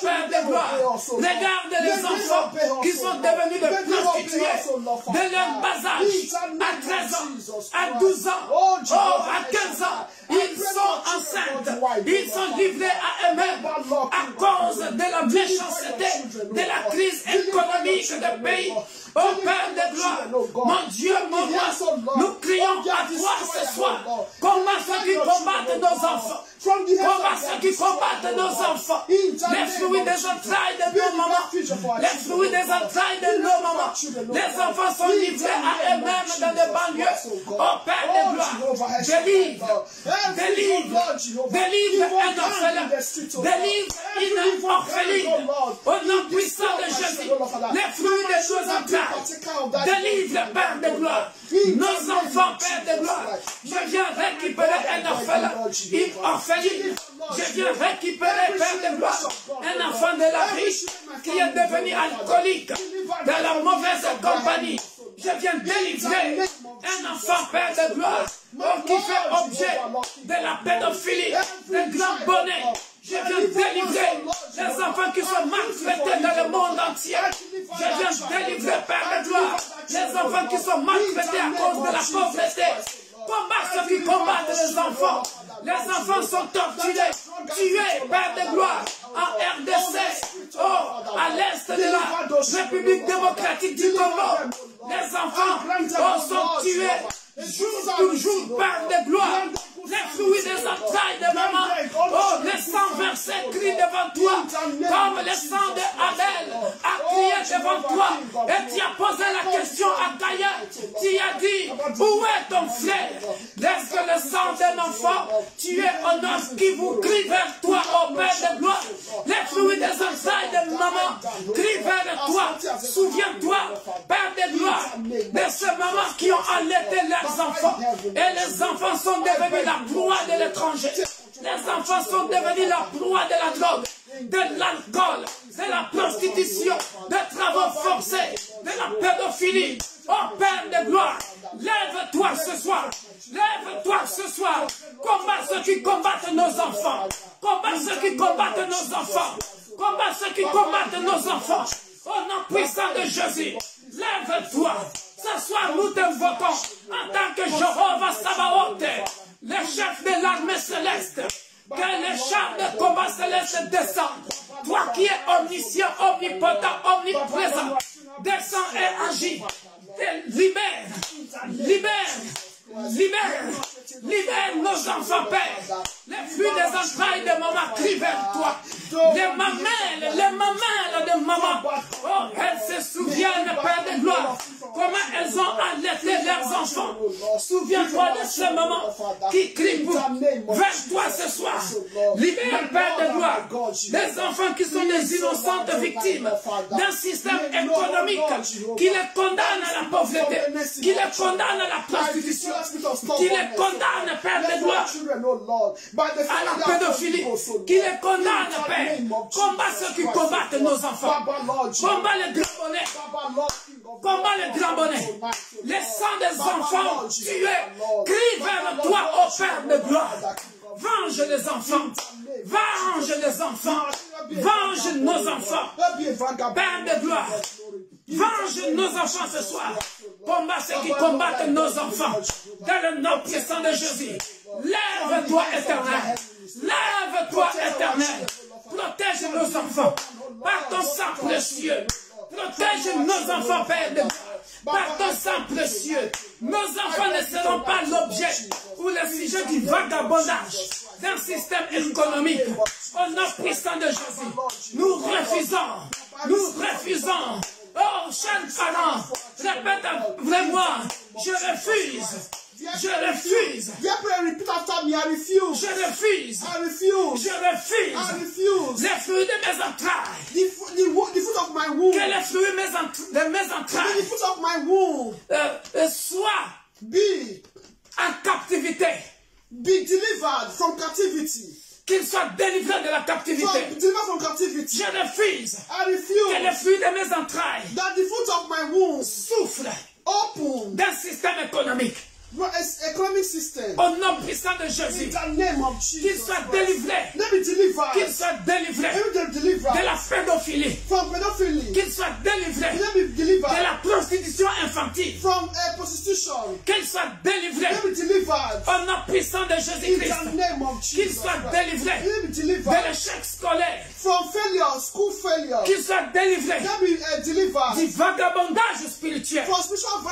Père de gloire, regarde les enfants qui sont devenus des prostituées de leur bas âge, à 13 ans, à 12 ans, oh, à 15 ans. Ils sont enceintes, ils sont livrés à eux-mêmes à cause de la méchanceté, de la crise économique du pays. Oh Père de gloire, mon Dieu, mon roi, nous crions à toi ce soir. Combat ceux qui combattent nos enfants. Combat ceux qui combattent nos enfants. Les fruits des entrailles de nos mamans. Les fruits des entrailles de nos mamans. Les enfants sont livrés à eux-mêmes dans les banlieues. Oh Père de gloire, délivre, délivre, délivre un orphelin. Délivre une orpheline. Au nom puissant de Jésus. Les fruits des choses entrailles. Délivre, Père de gloire, nos enfants, Père de gloire. Je viens récupérer un orphelin, une orpheline. Je viens récupérer, Père de gloire, un enfant de la vie qui est devenu alcoolique, dans la mauvaise compagnie. Je viens délivrer un enfant, Père de gloire, qui fait objet de la pédophilie, de grands bonnets. Je viens délivrer les enfants qui sont maltraités dans le monde entier. Je viens délivrer, Père de gloire, les enfants qui sont maltraités à cause de la pauvreté. Combat ceux qui combattent les enfants. Les enfants sont torturés, tués, Père de gloire, en RDC, à l'est de la République démocratique du Congo. Les enfants sont tués jour pour jour, Père de gloire. Les fruits des entrailles de maman, le sang versé crie devant toi, comme le sang de Abel a crié devant toi. Et tu as posé la question à Caïn. Tu as dit, où est ton frère? Est-ce que le sang d'un enfant tué en os qui vous crie vers toi, ô Père de gloire? Les fruits des entrailles de maman crient vers toi. Souviens-toi, Père de gloire, de ces mamans qui ont allaité leurs enfants. Et les enfants sont devenus la proie de l'étranger. Les enfants sont devenus la proie de la drogue, de l'alcool, de la prostitution, des travaux forcés, de la pédophilie. Oh Père de gloire, lève-toi ce soir. Lève-toi ce soir. Combat ceux qui combattent nos enfants. Combat ceux qui combattent nos enfants. Combat ceux qui combattent nos enfants. Au nom puissant de Jésus, lève-toi. Ce soir, nous t'invoquons en tant que Jéhovah Sabaoth, le chef de l'armée céleste. Que les chars de combat céleste descendent. Toi qui es omniscient, omnipotent, omniprésent, descends et agis. Et libère, libère, libère, libère nos enfants, Père. Les fruits des entrailles de maman crient vers toi. Les mamelles de maman. Oh, elles se souviennent, Père de gloire, comment elles ont allaité leurs enfants. Souviens-toi de ces mamans qui crient vers toi ce soir. Libère, Père de gloire, des enfants qui sont des innocentes victimes d'un système économique qui les condamne à la pauvreté, qui les condamne à la prostitution, qui les condamne, Père de gloire, à la pédophilie, qui les condamne, Père. Combat ceux qui combattent nos enfants. Combat les grands bonnets. Combat les grands bonnets. Les sangs des enfants tués crient vers toi, ô Père de gloire. Venge les enfants. Venge les enfants. Venge nos enfants. Père de gloire. Venge nos enfants ce soir. Combat ceux qui combattent nos enfants. Dans le nom puissant de Jésus. Lève-toi, Éternel. Lève-toi, Éternel. Protège nos enfants par ton sang précieux. Protège nos enfants, Père de gloire, par ton sang précieux. Nos enfants ne seront pas l'objet ou le sujet du vagabondage d'un système économique. Au nom puissant de Jésus, nous refusons. Oh, chers parents, répète après moi, je refuse. Je refuse. Repeat after me. I refuse. Je refuse. I refuse. Je refuse. I refuse. Les fruits de mes entrailles. The fruit of my womb. Que les fruits de mes entrailles. The fruit of my womb. Soient be en captivité. Be delivered from captivity. Qu'ils soient délivrés de la captivité. Delivered from captivity. Je refuse. I refuse. Que les fruits de mes entrailles. That the fruit of my womb souffrent open d'un système économique. economic system. Au nom puissant de In Jésus. the name of Qu'il Jesus soit Christ. délivré. Let me deliver. Qu'il soit délivré Let me deliver de la pédophilie. from pedophilie. Qu'il soit délivré Let me deliver de la prostitution infantile. from prostitution. Qu'il soit délivré Let me deliver au nom puissant de in Jésus-Christ. the name of Qu'il Jesus soit Christ. délivré Let me de deliver l'échec scolaire. from failure, school failure. Qu'il soit délivré Let me deliver du vagabondage spirituel. from spiritual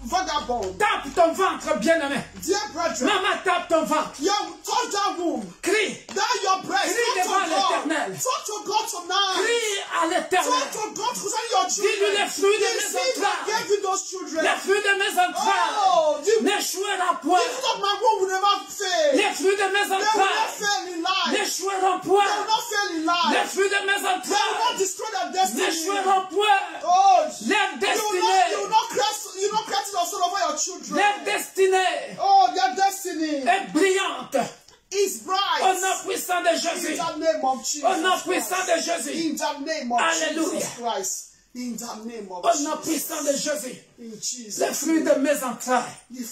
vagabond. Tape ton ventre, bien-aimé. Dear brethren, Maman, tape ton ventre. you touch that womb. Crie. That your breast. Crie Talk devant to God. l'Éternel. Talk to God tonight. Crie à l'éternel. Talk to God concerning your children. Dis-lui les fruits de The mes seed that entrailles. gave you those children. Les fruits de mes entrailles Oh, the n'échoueront point. fruit of my womb will never fail. Les fruits de mes They will not entrailles fail in life. n'échoueront They will point. not fail in Les life. fruits de mes They will not entrailles destroy their destiny. n'échoueront point. Oh, Leur you will destinée, not cast your soul over your children. leur destinée Oh, their destiny est brillante. is bright. Au nom puissant de In Jésus. the name of Jesus Au nom Christ. puissant de Jésus. In the name of Alléluia. Jesus Christ. In the name of Au nom Jesus. puissant de Jésus. In Jesus. Les fruits de mes entrailles. The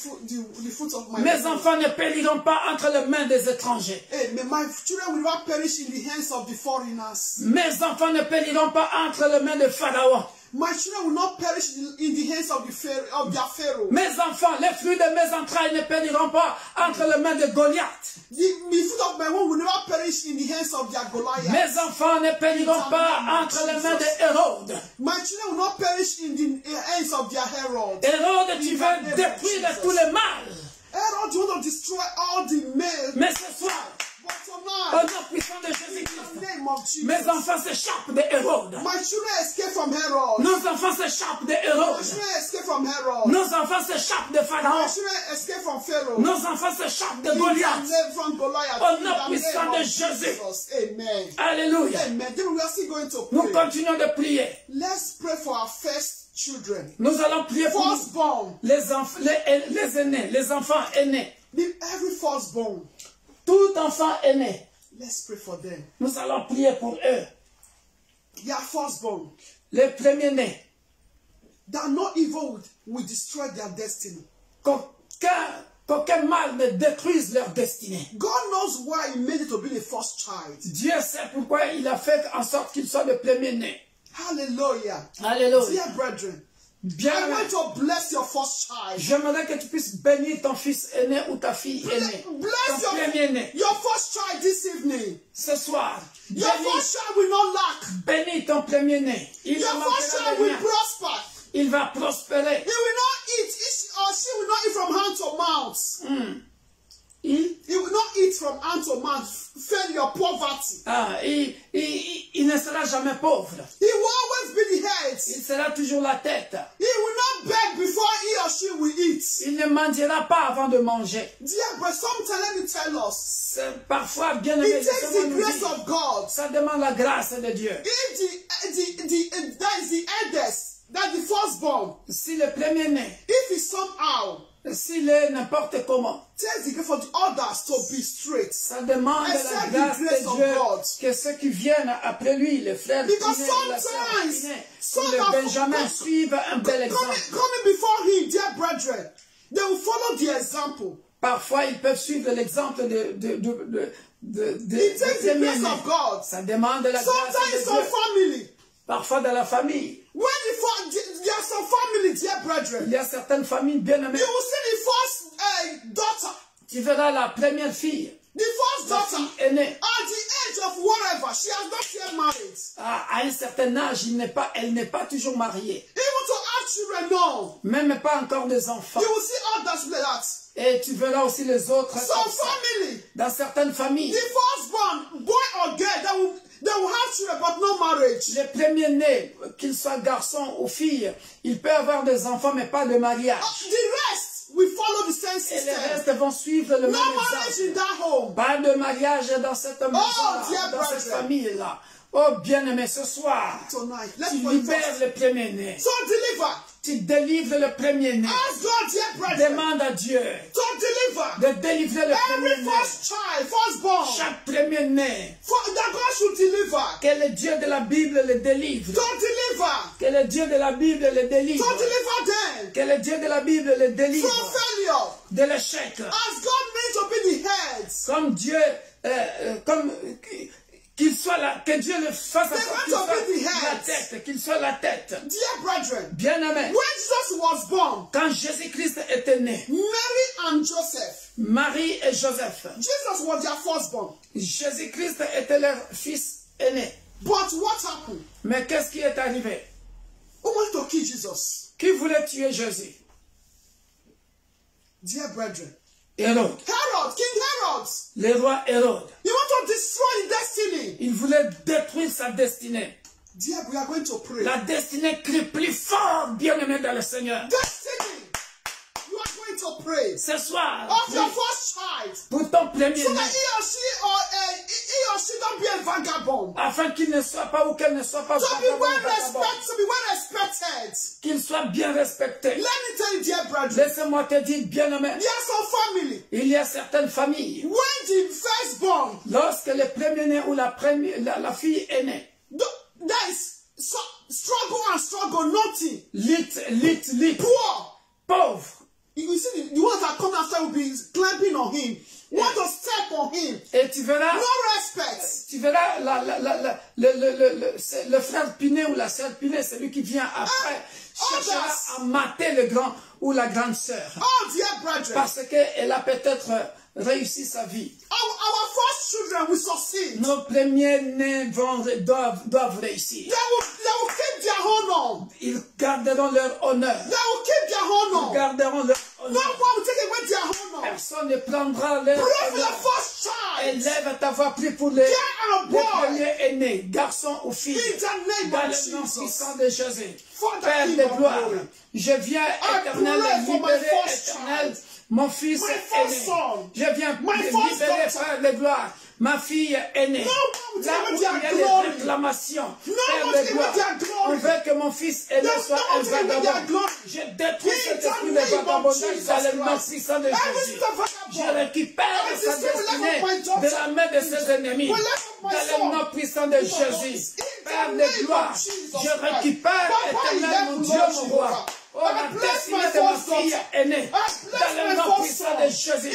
fruit of my Mes womb. enfants ne périront pas entre les mains des étrangers. Hey, may my children will not perish in the hands of the foreigners. Mes enfants ne périront pas entre les mains de Pharaon. My children will not perish in the hands of their Pharaoh. Mes enfants, les fruits de mes entrailles ne périront pas entre les mains de Goliath. The fruit of my womb will never perish in the hands of their Goliath. Mes enfants ne périront pas entre les mains de Hérode. My children will not perish in the hands of their herald. Hérode, tu veux détruire tous les mâles. Herod, you want to destroy all the males. Mais ce soir, But au tonight, nom puissant de in Jésus-Christ, the name of Jesus, mes enfants s'échappent de Hérode. my children escape from Herod. Nos enfants s'échappent de My Hérode. children escape from Herod. Nos enfants s'échappent de My Pharaon. children escape from Pharaoh. Nos enfants s'échappent de In the Goliath. name from Goliath. Au In nom the puissant name de of Jésus. Jesus. Amen. Alléluia. Amen. Then we are still going to Nous pray. continuons de prier. Let's pray for our first children. Nous allons prier pour Firstborn. les aînés, les enfants aînés. Every firstborn. Tout enfant aîné. Let's pray for them. Nous allons prier pour eux. They are firstborn. Les premiers-nés. That no evil will destroy their destiny. Qu'aucun mal ne détruise leur destinée. God knows why He made it to be the first child. Dieu sait pourquoi il a fait en sorte qu'ils soient le premier-né. Hallelujah. Alléluia. Dear brethren, Bien, I want to bless your first child. j'aimerais que tu puisses bénir ton fils aîné ou ta fille aînée. Bless Ton premier-né. your first child this evening. Ce soir, Your first child will not lack. bénis ton premier-né. Il Your ne first manquera child de will rien. prosper. Il va prospérer. He will not eat, or she will not eat from hand to mouth. He will not eat from hand to mouth. Failure, poverty. Il ne sera jamais pauvre. He will always be the head. Il sera toujours la tête. He will not beg before he or she will eat. Il ne mendiera pas avant de manger. Dear but sometimes let me tell us, Parfois, bien aimé, it takes the grace of God. ça demande la grâce de Dieu. If that is the eldest, that the firstborn, Si le premier-né, if he somehow s'il est n'importe comment, takes the grace for the others to be straight, ça demande la Accept grâce the grace de of Dieu God. que ceux qui viennent après lui, les frères Because Tinet ou la sœur sometimes, Tinet, some ou le of- Benjamin suivent un bel exemple. coming before him, dear brethren, they will follow the example. Parfois, ils peuvent suivre l'exemple It takes du the premier-né. grace of God. Ça demande la grâce Sometimes de some Dieu. family, Parfois, dans la famille, when there are some family, dear il brethren, y a certaines familles bien aimées. you will see the first daughter, Tu verras la première fille, the first la daughter, fille aînée. at the age of whatever, she has not yet married. À un certain âge, elle n'est pas toujours mariée. Even to have children, no. Même pas encore des enfants. You will see others like that. Et tu verras aussi les autres. Some comme ça. family, Dans certaines familles, the firstborn, boy or girl, they will have children but no marriage. les premiers-nés, qu'ils soient garçons ou filles, ils peuvent avoir des enfants mais pas de mariage. The rest will follow the same Et les system. restes vont suivre le No même marriage exemple. in that home. Pas de mariage dans cette maison, dear dans cette brethren. famille-là. Oh bien-aimé, ce soir, Tonight, tu let's pray libères first. les premiers-nés. So deliver. tu délivres le premier-né. Ask God, dear brethren, Demande à Dieu to deliver de délivrer le every premier-né. first child, firstborn, Chaque premier-né. that God should deliver. Que le Dieu de la Bible le délivre. To deliver. Que le Dieu de la Bible le délivre. To deliver them Que le Dieu de la Bible le délivre from failure. de l'échec. As God made to be the heads. Comme Dieu, qu'il soit là, que Dieu le fasse qu'il soit la tête, qu'il soit la tête. Dear brethren, Bien-aimé, when Jesus was born, quand Jésus-Christ était né, Mary and Joseph, Marie et Joseph, Jesus was their firstborn. Jésus-Christ était leur fils aîné. But what happened? Mais qu'est-ce qui est arrivé? Who wanted to kill Jesus? Qui voulait tuer Jésus? Dear brethren, Hérode. Herod, King Herod. Le roi Hérode. You want to destroy his destiny. Il voulait détruire sa destinée. Dear, we are going to pray. La destinée crie plus fort, bien-aimé dans le Seigneur. Destiny. You are going to pray. Ce soir, Of your first child. pour ton premier So that né, he or she don't be a vagabond. afin qu'il ne soit pas ou qu'elle ne soit pas To be well vagabond, respected. qu'il soit bien respecté. Let me tell you, dear brethren. Laissez-moi te dire, bien-aimé, There are some family. il y a certaines familles, When the firstborn, lorsque le premier-né ou la fille est née, there is struggle and struggle, nothing. lit, Poor. pauvre. You see, the ones that come after will be clamping on him. Want to step on him. Et tu verras, No respect. tu verras le frère Pinet ou la sœur Pinet, celui qui vient après, cherchera à mater le grand ou la grande sœur. Oh, dear brethren. Parce qu'elle a peut-être réussi sa vie. Our first children will succeed. Nos premiers-nés doivent réussir. They will keep their honor. Ils garderont leur honneur. They will keep their honor. Ils garderont leur No honneur. one will take away their honor. Personne ne prendra leur Pray for your honneur. first child. Élève ta voix, prie pour les Girl and boy. premiers aînés, garçons ou filles. In the name Dans of le nom Jesus. puissant de Jésus. Father, Père King de of gloire, glory. je viens, éternel, pray for my libérer, first éternel, child. mon fils My aîné. first son. Je viens My first libérer, daughter. Père de gloire, ma fille aînée. No one will Là take où away il y a their des glory. réclamations, No Père one de will take gloire, away their glory. on veut que mon fils aîné There's soit no un one to take away their vagabond. glory. Je détruis In cet the esprit de name of vagabondage Jesus dans le nom Christ. puissant de Every Jésus. spirit of Je vagabond. récupère Every sa spirit of destinée my daughter. de la main de ses ennemis. Will let my Dans le son. nom puissant de Jésus. Père de gloire, je récupère, éternel mon Dieu, mon roi. Oh, la destinée de ma fille aînée. Dans le nom puissant de Jésus.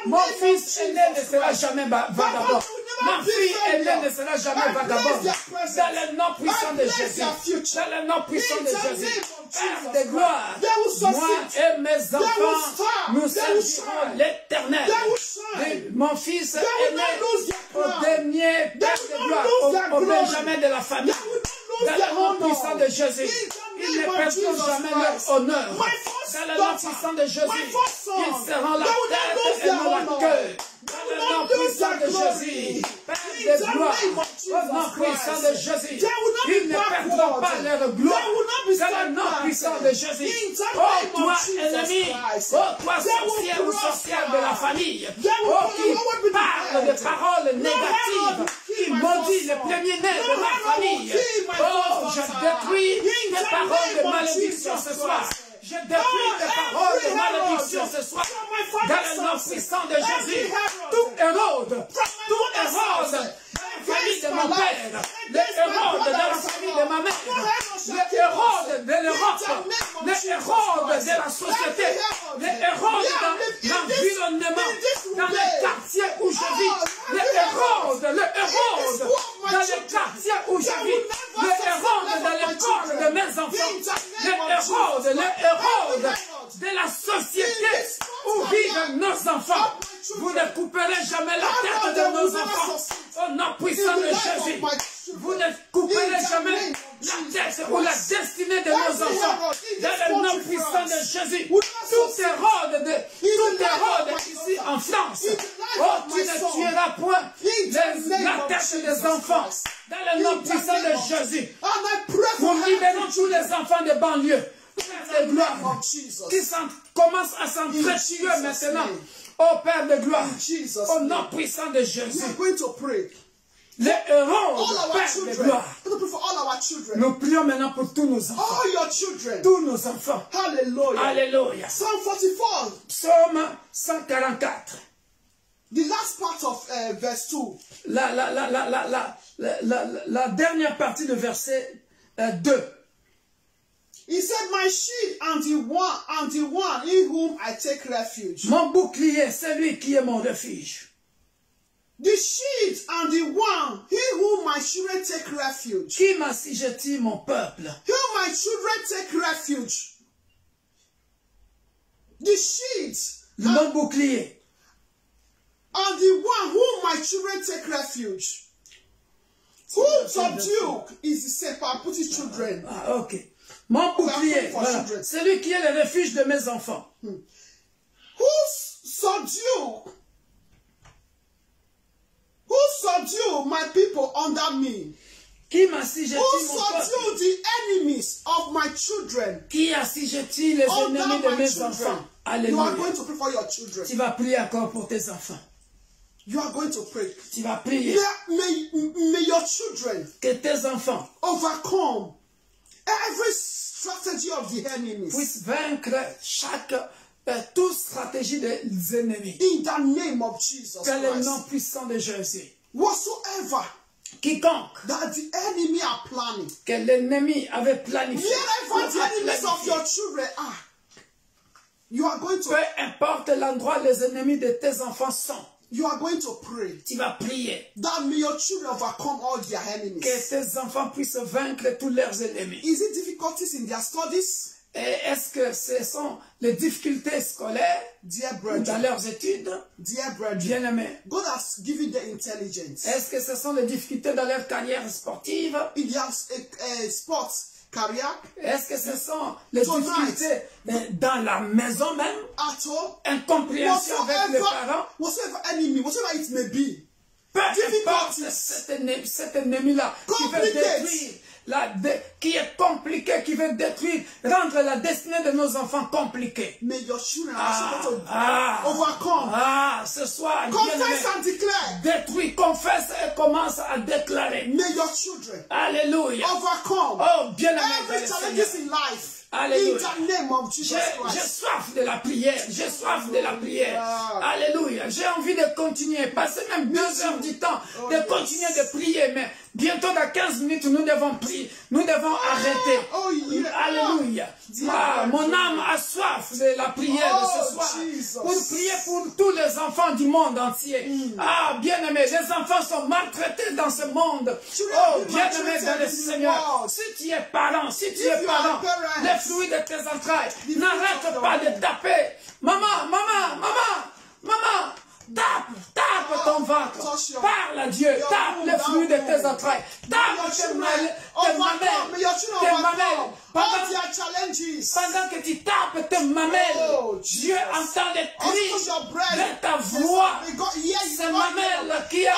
Mon fils aîné ne sera jamais vagabond. Ma fille aînée ne sera jamais vagabonde. Dans le nom puissant de Jésus. Dans le nom puissant de Jésus. Père de gloire, moi et mes enfants, nous servirons l'éternel. Mon fils aîné au dernier Père de gloire, au Benjamin de la famille. Dans le nom puissant de Jésus. Ils ne perdront jamais leur honneur. Dans le nom puissant de Jésus, ils seront la tête et non la queue. Dans le nom puissant de Jésus, Père de gloire, au nom puissant de Jésus, ils ne perdront pas leur gloire. Dans le nom puissant de Jésus, oh toi ennemi, oh toi sorcier ou sorcière de la famille, oh qui parle de paroles négatives, qui maudit le premier-né de ma famille, oh je détruis les paroles de malédiction ce soir. Je détruis les paroles de malédiction ce soir. Dans le nom puissant de Jésus, tout Hérode, dans la famille de mon père, le Hérode dans la famille de ma mère, le Hérode de l'Europe, le Hérode de la société, le Hérode dans l'environnement, dans les quartiers où je vis, le Hérode dans les quartiers où je vis, le Hérode dans l'école de mes enfants, le Hérode de la société où vivent nos enfants. Vous ne couperez jamais la tête de nos enfants. Au nom puissant de Jésus. Vous ne couperez jamais la tête ou la destinée de nos enfants. Dans le nom puissant de Jésus. Tout Hérode ici en France. Oh, tu ne tueras point la tête des enfants. Dans le nom puissant de Jésus. Nous libérons tous les enfants de banlieue. Père de gloire, qui commence à s'entretuer maintenant. Oh Père de gloire, au nom puissant de Jésus. les héros all de our Père de children. gloire. Let us pray for all our children. Nous prions maintenant pour tous nos enfants. All your children. Tous nos enfants. Hallelujah. Alléluia. Psalm 44. Psaume 144. The last part of verse 2. La dernière partie de verset 2. He said, my shield and the one in whom I take refuge. Mon bouclier, c'est lui qui est mon refuge. The shield and the one in whom my children take refuge. Qui m'assiège-t-il, mon peuple? Whom my children take refuge. The shield Mon bouclier. and the one whom my children take refuge. Who subdue is the same, but put his children. Ah, ok. Mon bouclier, voilà. C'est lui qui est le refuge de mes enfants. Who subdue my people under me? Qui m'assiège-t-il, Who mon peuple? subdue the enemies of my children? Qui assiège-t-il les Under ennemis de my mes children. enfants? You are Alléluia. going to pray for your children. Tu vas prier encore pour tes enfants. You are going to pray. Tu vas prier May your children que tes enfants overcome every strategy of the enemies. puissent vaincre toute stratégie des ennemis. In the name of Jesus Quel est le nom Christ. puissant de Jésus? Whatsoever Quiconque that the enemy are planning, que l'ennemi avait planifié, wherever the a enemies of planifié, your children are, you are going to peu importe l'endroit où les ennemis de tes enfants sont, pray tu vas prier that may your children overcome all their que enemies. tes enfants puissent vaincre tous leurs ennemis. Is it difficulties in their studies? Et est-ce que ce sont les difficultés scolaires Dear dans brethren, leurs études? dear brethren, Bien-aimés, God has given them intelligence est-ce que ce sont les difficultés dans leur carrière sportive? in their sports career, Est-ce que ce sont les Tonight. difficultés dans la maison même? at all. Incompréhension avec les parents? Whatsoever enemy, whatever it may be, Peu importe difficulties, cet ennemi-là qui veut Complicated. détruire, qui est compliqué, qui veut détruire, rendre la destinée de nos enfants compliquée. may your children also overcome. Ce soir, Confess and declare. détruis, confesse et commence à déclarer. May your children Alléluia. overcome Oh, bien-aimé dans every le challenges Seigneur. in life. Alléluia. In the name of Jesus J'ai Christ. soif de la prière, j'ai soif de la prière. Alléluia. J'ai envie de continuer, passer même 2 heures du temps, de continuer de prier, mais bientôt dans 15 minutes, nous devons prier, nous devons arrêter. Oh, yeah. Alléluia. Mon âme a soif de la prière de ce soir, Jesus. pour prier pour tous les enfants du monde entier. Bien-aimés, les enfants sont maltraités dans ce monde. Oh, bien-aimés dans le Seigneur, si tu es parent, les fruits de tes entrailles, n'arrête pas de taper. Maman, tape ton ventre. Parle à Dieu, tape les fruits de tes entrailles. Tape tes mamelles. Pendant que tu tapes tes mamelles, Dieu entend les cris de ta voix. Ces mamelles qui a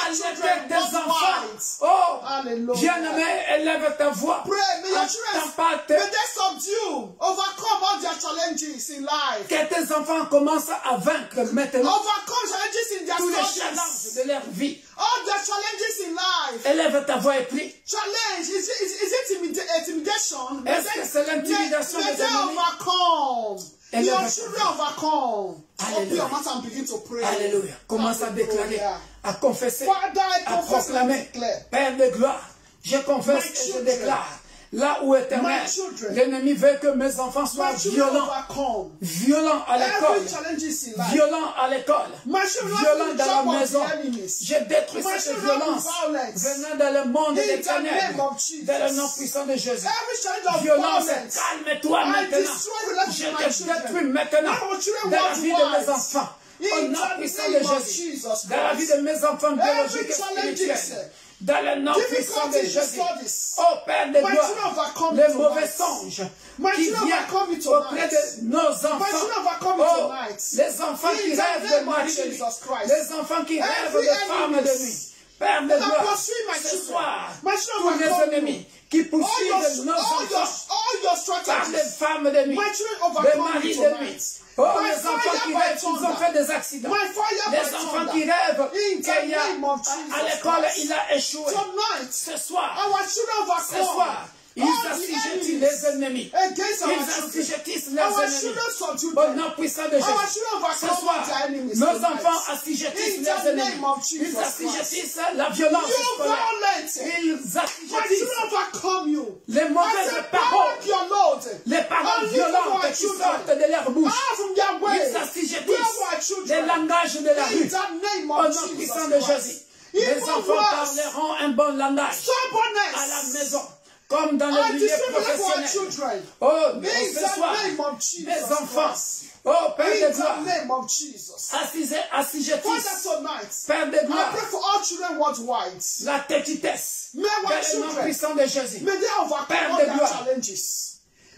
allaité des enfants. Oh, bien-aimé, élève ta voix. May they subdue, overcome all their challenges in life. Que tes enfants commencent à vaincre maintenant Overcome challenges in their tous les studies. challenges de leur vie. All their challenges in life. Élève ta voix et prie. Challenge, is it intimidation? Est-ce que c'est l'intimidation May des they ennemis? overcome. Élève Your ta children overcome. Open Alléluia. your mouth and begin to pray. Alléluia. Commence à déclarer, à confesser, Father, I à confess and proclamer. declare. Père de gloire, je confesse My et je children. déclare. Là où éternel, My children. l'ennemi veut que mes enfants soient My children violents. overcome. Violents à l'école. Every challenges in life. Violents à l'école. My children Violents dans la jump on maison. the enemies. Je détruis My cette children violence violence. venant dans le monde In des the ténèbres. name of Jesus. Dans le nom puissant de Jésus. Every challenge of Violence, violence. calme-toi I maintenant. destroy the life Je of my te children. détruis maintenant My children dans la want vie de mes wise. enfants. Au In nom the puissant de name of Jésus. Jesus Dans la vie de mes enfants biologiques et challenges. spirituels. Dans le nom puissant de Difficulties in Jésus. studies. Oh Père de My gloire, children overcome les it mauvais tonight. songes My qui children viennent overcome it auprès tonight. de nos enfants. children overcome it Oh, tonight. les enfants In qui the rêvent de name of mari de nuit. Jesus Christ. Les enfants qui rêvent Every de femmes de enemies nuit. Père de that gloire, pursue my ce children. soir, My children tous les overcome ennemis qui poursuivent nos enfants, all all your par les strategies. femmes de nuit, My children les overcome maris me de nuit. tonight. Oh, My les enfants fire qui by rêvent qu'ils ont thunder. fait des accidents. My fire Les by enfants thunder. qui rêvent In the qu'il y a name of à Jesus l'école, Christ. il a échoué. Tonight, Ce soir, our children ce overcome soir, ils all the assujettissent enemies les ennemis. against our Ils children. assujettissent les Our ennemis. children subdue Au them. nom puissant de Our Jésus. children Ce overcome soir, their enemies nos tonight. enfants assujettissent In les the ennemis. name of Ils Jesus assujettissent la violence You scolaire. violent. Ils My assujettissent children overcome you. les I mauvaises said, paroles, power your Lord. les paroles And lift up our violentes qui children. sortent de leur bouche. Ah, from their way. Ils We have our assujettissent children. les langages de la In rue. the name Au of nom Jesus puissant de Christ. Jésus. Les Even enfants worse, parleront un bon langage stubbornness. à la maison, comme dans le And milieu discipline for our professionnel. children. Oh, In ce the soir, name of Jesus mes enfants, Christ. oh Père In de the gloire, name of Jesus. assujettissent, Father, tonight, Père de I gloire, pray for all children worldwide. la tétitesse, May our dans le nom children, puissant de Jésus. may they overcome Père all de their gloire. challenges.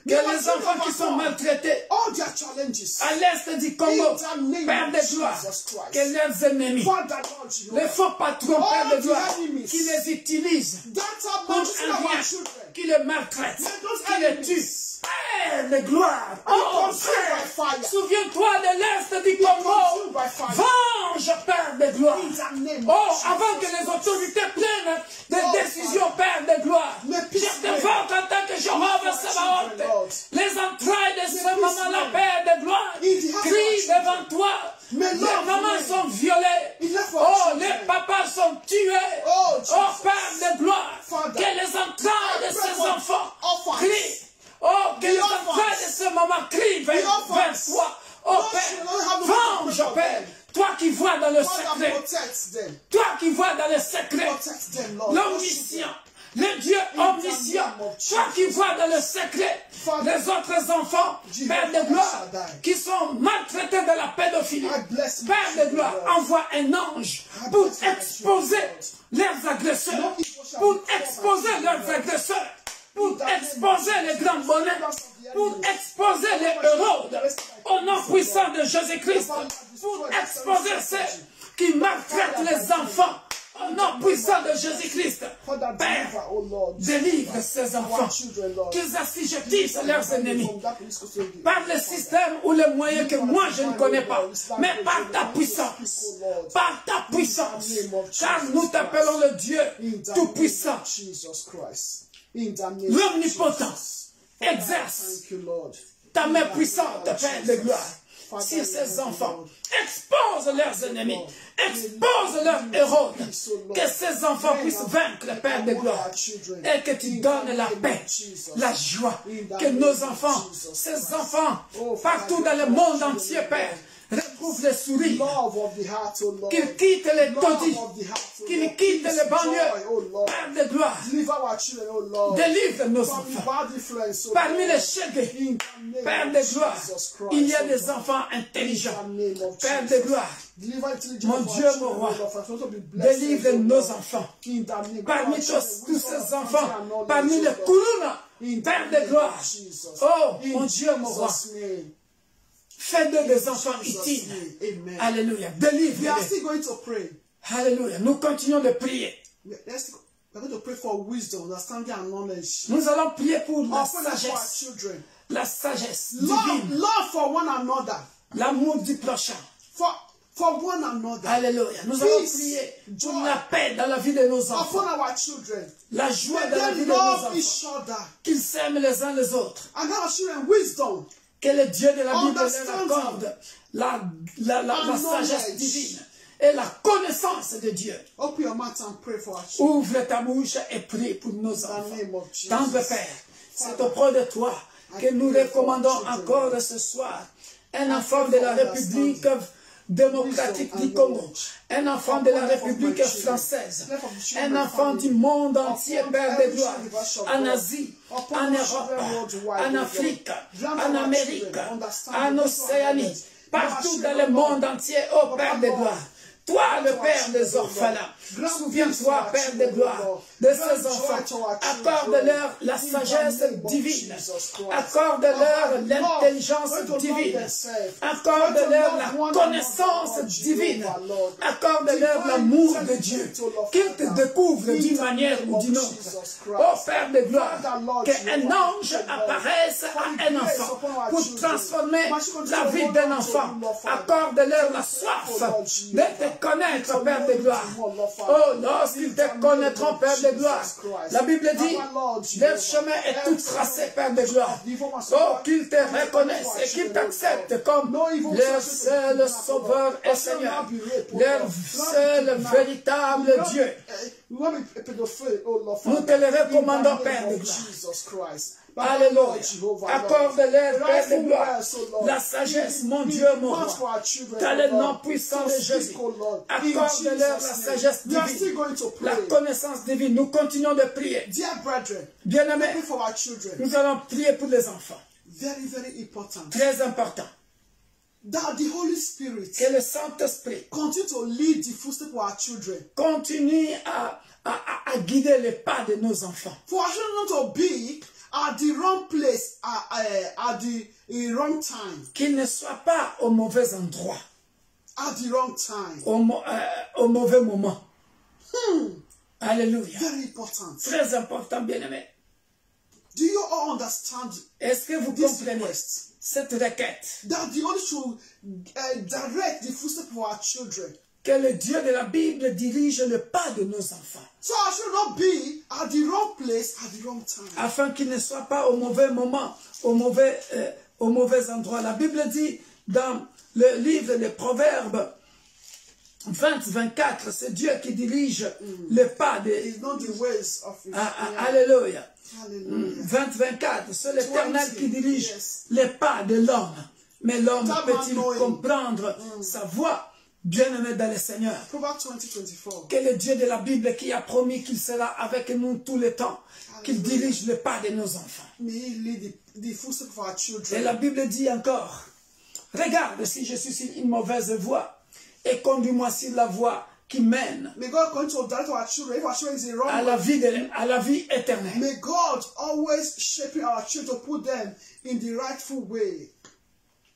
Que May our les children enfants qui sont overcome maltraités all their challenges. à l'est du Congo, In the name Père of de gloire, Jesus Christ. que leurs ennemis, Father, Lord, les Jehovah, faux patrons, all Père de the gloire, enemies qui les utilisent that are pour managing un our rien, children. qui les maltraitent, May those qui les enemies tuent. Père de gloire, oh consumed Père, by fire. souviens-toi de l'est du Congo, consumed by fire. venge, Père de gloire. In the name Oh, of Jesus. avant que les autorités prennent des Oh, décisions, Père de gloire, Mais je peace te reign. vante en tant que Jéhovah Peace Sabaoth, reign, Lord. les entrailles de ce peace moment-là, reign. Père de gloire, In the heart of crient our devant toi. Mais Les Lord, mamans reign. sont violées. In the heart of our Oh, children. les papas sont tués. Oh, Jesus. Oh, Père de gloire, Father, que les entrailles de I pray ces for enfants orphans. crient. Oh, que The les orphans. entrailles de ce moment crient vers orphans. toi. Oh, Those Père, children have no venge, pray for Père. them. Toi qui vois dans le Father, secret. protect them. Toi qui vois dans le secret. Protect them, Lord. L'omniscient. Le Dieu omniscient. Toi qui vois dans le secret les autres enfants, Père de gloire, qui sont maltraités de la pédophilie. Père de gloire, envoie un ange pour exposer leurs agresseurs, pour exposer leurs agresseurs, pour exposer les grands bonnets, pour exposer les héros au nom puissant de Jésus-Christ, pour exposer ceux qui maltraitent les enfants. Au nom puissant de Jésus-Christ, Père, délivre ces enfants, qu'ils assujettissent leurs ennemis, par le système ou les moyens que moi je ne connais pas, mais par ta puissance, car nous t'appelons le Dieu Tout-Puissant, l'Omnipotent. Exerce ta main puissante, Père de gloire, sur ces enfants. Expose leurs ennemis. Expose leurs héros. Que ces enfants puissent vaincre, Père de gloire. Et que tu donnes la paix, la joie. Que nos enfants, ces enfants, partout dans le monde entier, Père, retrouvent le sourire. Qu'ils quittent les taudis. Qu'ils quittent les banlieues. Père de gloire. Délivre nos enfants. Parmi les chèvres, Père de gloire, il y a des enfants intelligents. Père de gloire, mon Dieu, mon roi, délivre nos enfants. Parmi tous ces enfants, parmi les couronnes, Père de gloire, oh mon Dieu, mon roi, fais-de des enfants utiles. Alléluia. Délivre-les. Alléluia. Nous continuons de prier. Nous allons prier pour la sagesse. La sagesse divine. Love for one another. L'amour du prochain. For one another. Alléluia. Nous allons prier pour la paix dans la vie de nos enfants. Upon our children. La joie dans la vie de love nos each enfants. other. Qu'ils s'aiment les uns les autres. And our children wisdom. Que le Dieu de la Bible leur accorde la sagesse divine et la connaissance de Dieu. Open your mouth and pray for our children. Ouvre ta bouche et prie pour nos enfants. Tendre Père, c'est auprès de toi que nous recommandons encore ce soir un enfant de la République démocratique du Congo, un enfant de la République française, un enfant du monde entier, Père de gloire, en Asie, en Europe, en Afrique, en Amérique, en Océanie, partout dans le monde entier, ô Père de gloire. Toi, le Père des orphelins, souviens-toi, Père de gloire, de ces enfants. Accorde-leur la sagesse divine. Accorde-leur l'intelligence divine. Accorde-leur la connaissance divine. Accorde-leur l'amour de Dieu. Qu'ils te découvrent d'une manière ou d'une autre. Oh Père de gloire, qu'un ange apparaisse à un enfant pour transformer la vie d'un enfant. Accorde-leur la soif de te connaître, Père de gloire. Oh, lorsqu'ils te connaîtront, Père de gloire, la Bible dit, leur chemin est tout tracé, Père de gloire. Oh, qu'ils te reconnaissent et qu'ils t'acceptent comme leur seul sauveur et Seigneur, leur seul véritable Dieu. Nous te le recommandons, Père de gloire. Alléluia. Accorde-leur, Père de gloire, la sagesse, mon Dieu, mon roi. Dans le nom puissant de Jésus. Accorde-leur la sagesse divine, la connaissance divine. Nous continuons de prier. Bien-aimés, nous allons prier pour les enfants. Très important. That the Holy Spirit que le Saint-Esprit continue to lead the footsteps of our children. Continue à guider les pas de nos enfants. For our children not to be at the wrong place at the wrong time. Qu'ils ne soient pas au mauvais endroit. At the wrong time. Au mauvais moment. Alléluia. Very important. Très important, bien-aimé. Do you all understand? Est-ce que vous comprenez cette requête? That the Holy should direct the footsteps of our children. Que le Dieu de la Bible dirige le pas de nos enfants. So I should not be at the wrong place at the wrong time. Afin qu'ils ne soient pas au mauvais moment, au mauvais endroit. La Bible dit dans le livre des Proverbes 20-24, c'est Dieu qui dirige le pas des... Alléluia. 20-24, c'est l'Éternel qui dirige les pas de l'homme. Mais l'homme peut-il comprendre sa voix? Bien-aimé dans le Seigneur, que le Dieu de la Bible qui a promis qu'il sera avec nous tout le temps, qu'il dirige le pas de nos enfants. Et la Bible dit encore, regarde si je suis sur une mauvaise voie et conduis-moi sur la voie qui mène à la vie éternelle. May God always shape our children to put them in the rightful way.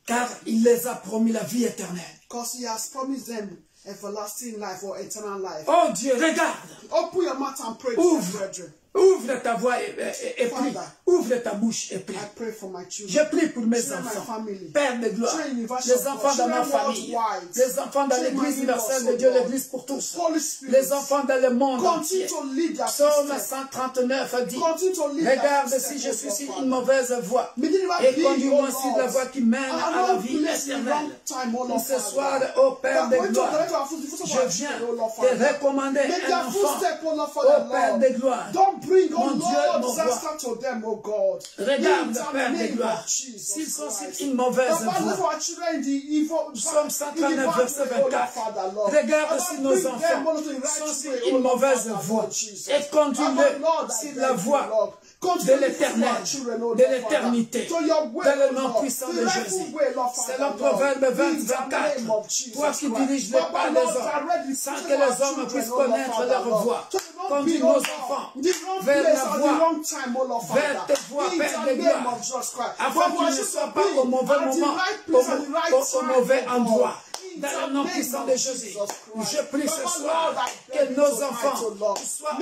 Car il les a promis la vie éternelle. Because he has promised them everlasting life or eternal life. Oh Dieu, regarde. Open your mouth and pray, brethren. Ouvre ta voix et prie. Ouvre ta bouche et prie. Je prie pour mes enfants. Père de gloire. Les enfants dans ma famille. Les enfants dans l'église universelle de Dieu, l'église pour tous. Les enfants dans le monde entier. Psaume 139 dit, regarde si je suis sur une mauvaise voie et conduis-moi sur la voie qui mène à la vie éternelle. Ce soir, ô Père de gloire, je viens te recommander un enfant, ô Père de gloire. Bring, mon Dieu, mon disaster to them, oh God. Regarde, Père de gloire, s'ils sont sur une mauvaise voie. Psaume 139, verset 24. Regarde si nos enfants sont sur une mauvaise voie et conduis-les sur la voie de l'éternel, de l'éternité, dans le nom puissant de Jésus. C'est le Proverbe 20-24. Toi qui diriges les pas des hommes, sans que les hommes puissent connaître leur voie. Conduis nos enfants vers la voie, vers tes voies, Père de gloire, afin qu'ils ne soient pas au mauvais moment, au mauvais endroit. Dans le nom puissant de Jésus, je prie ce soir que nos enfants soient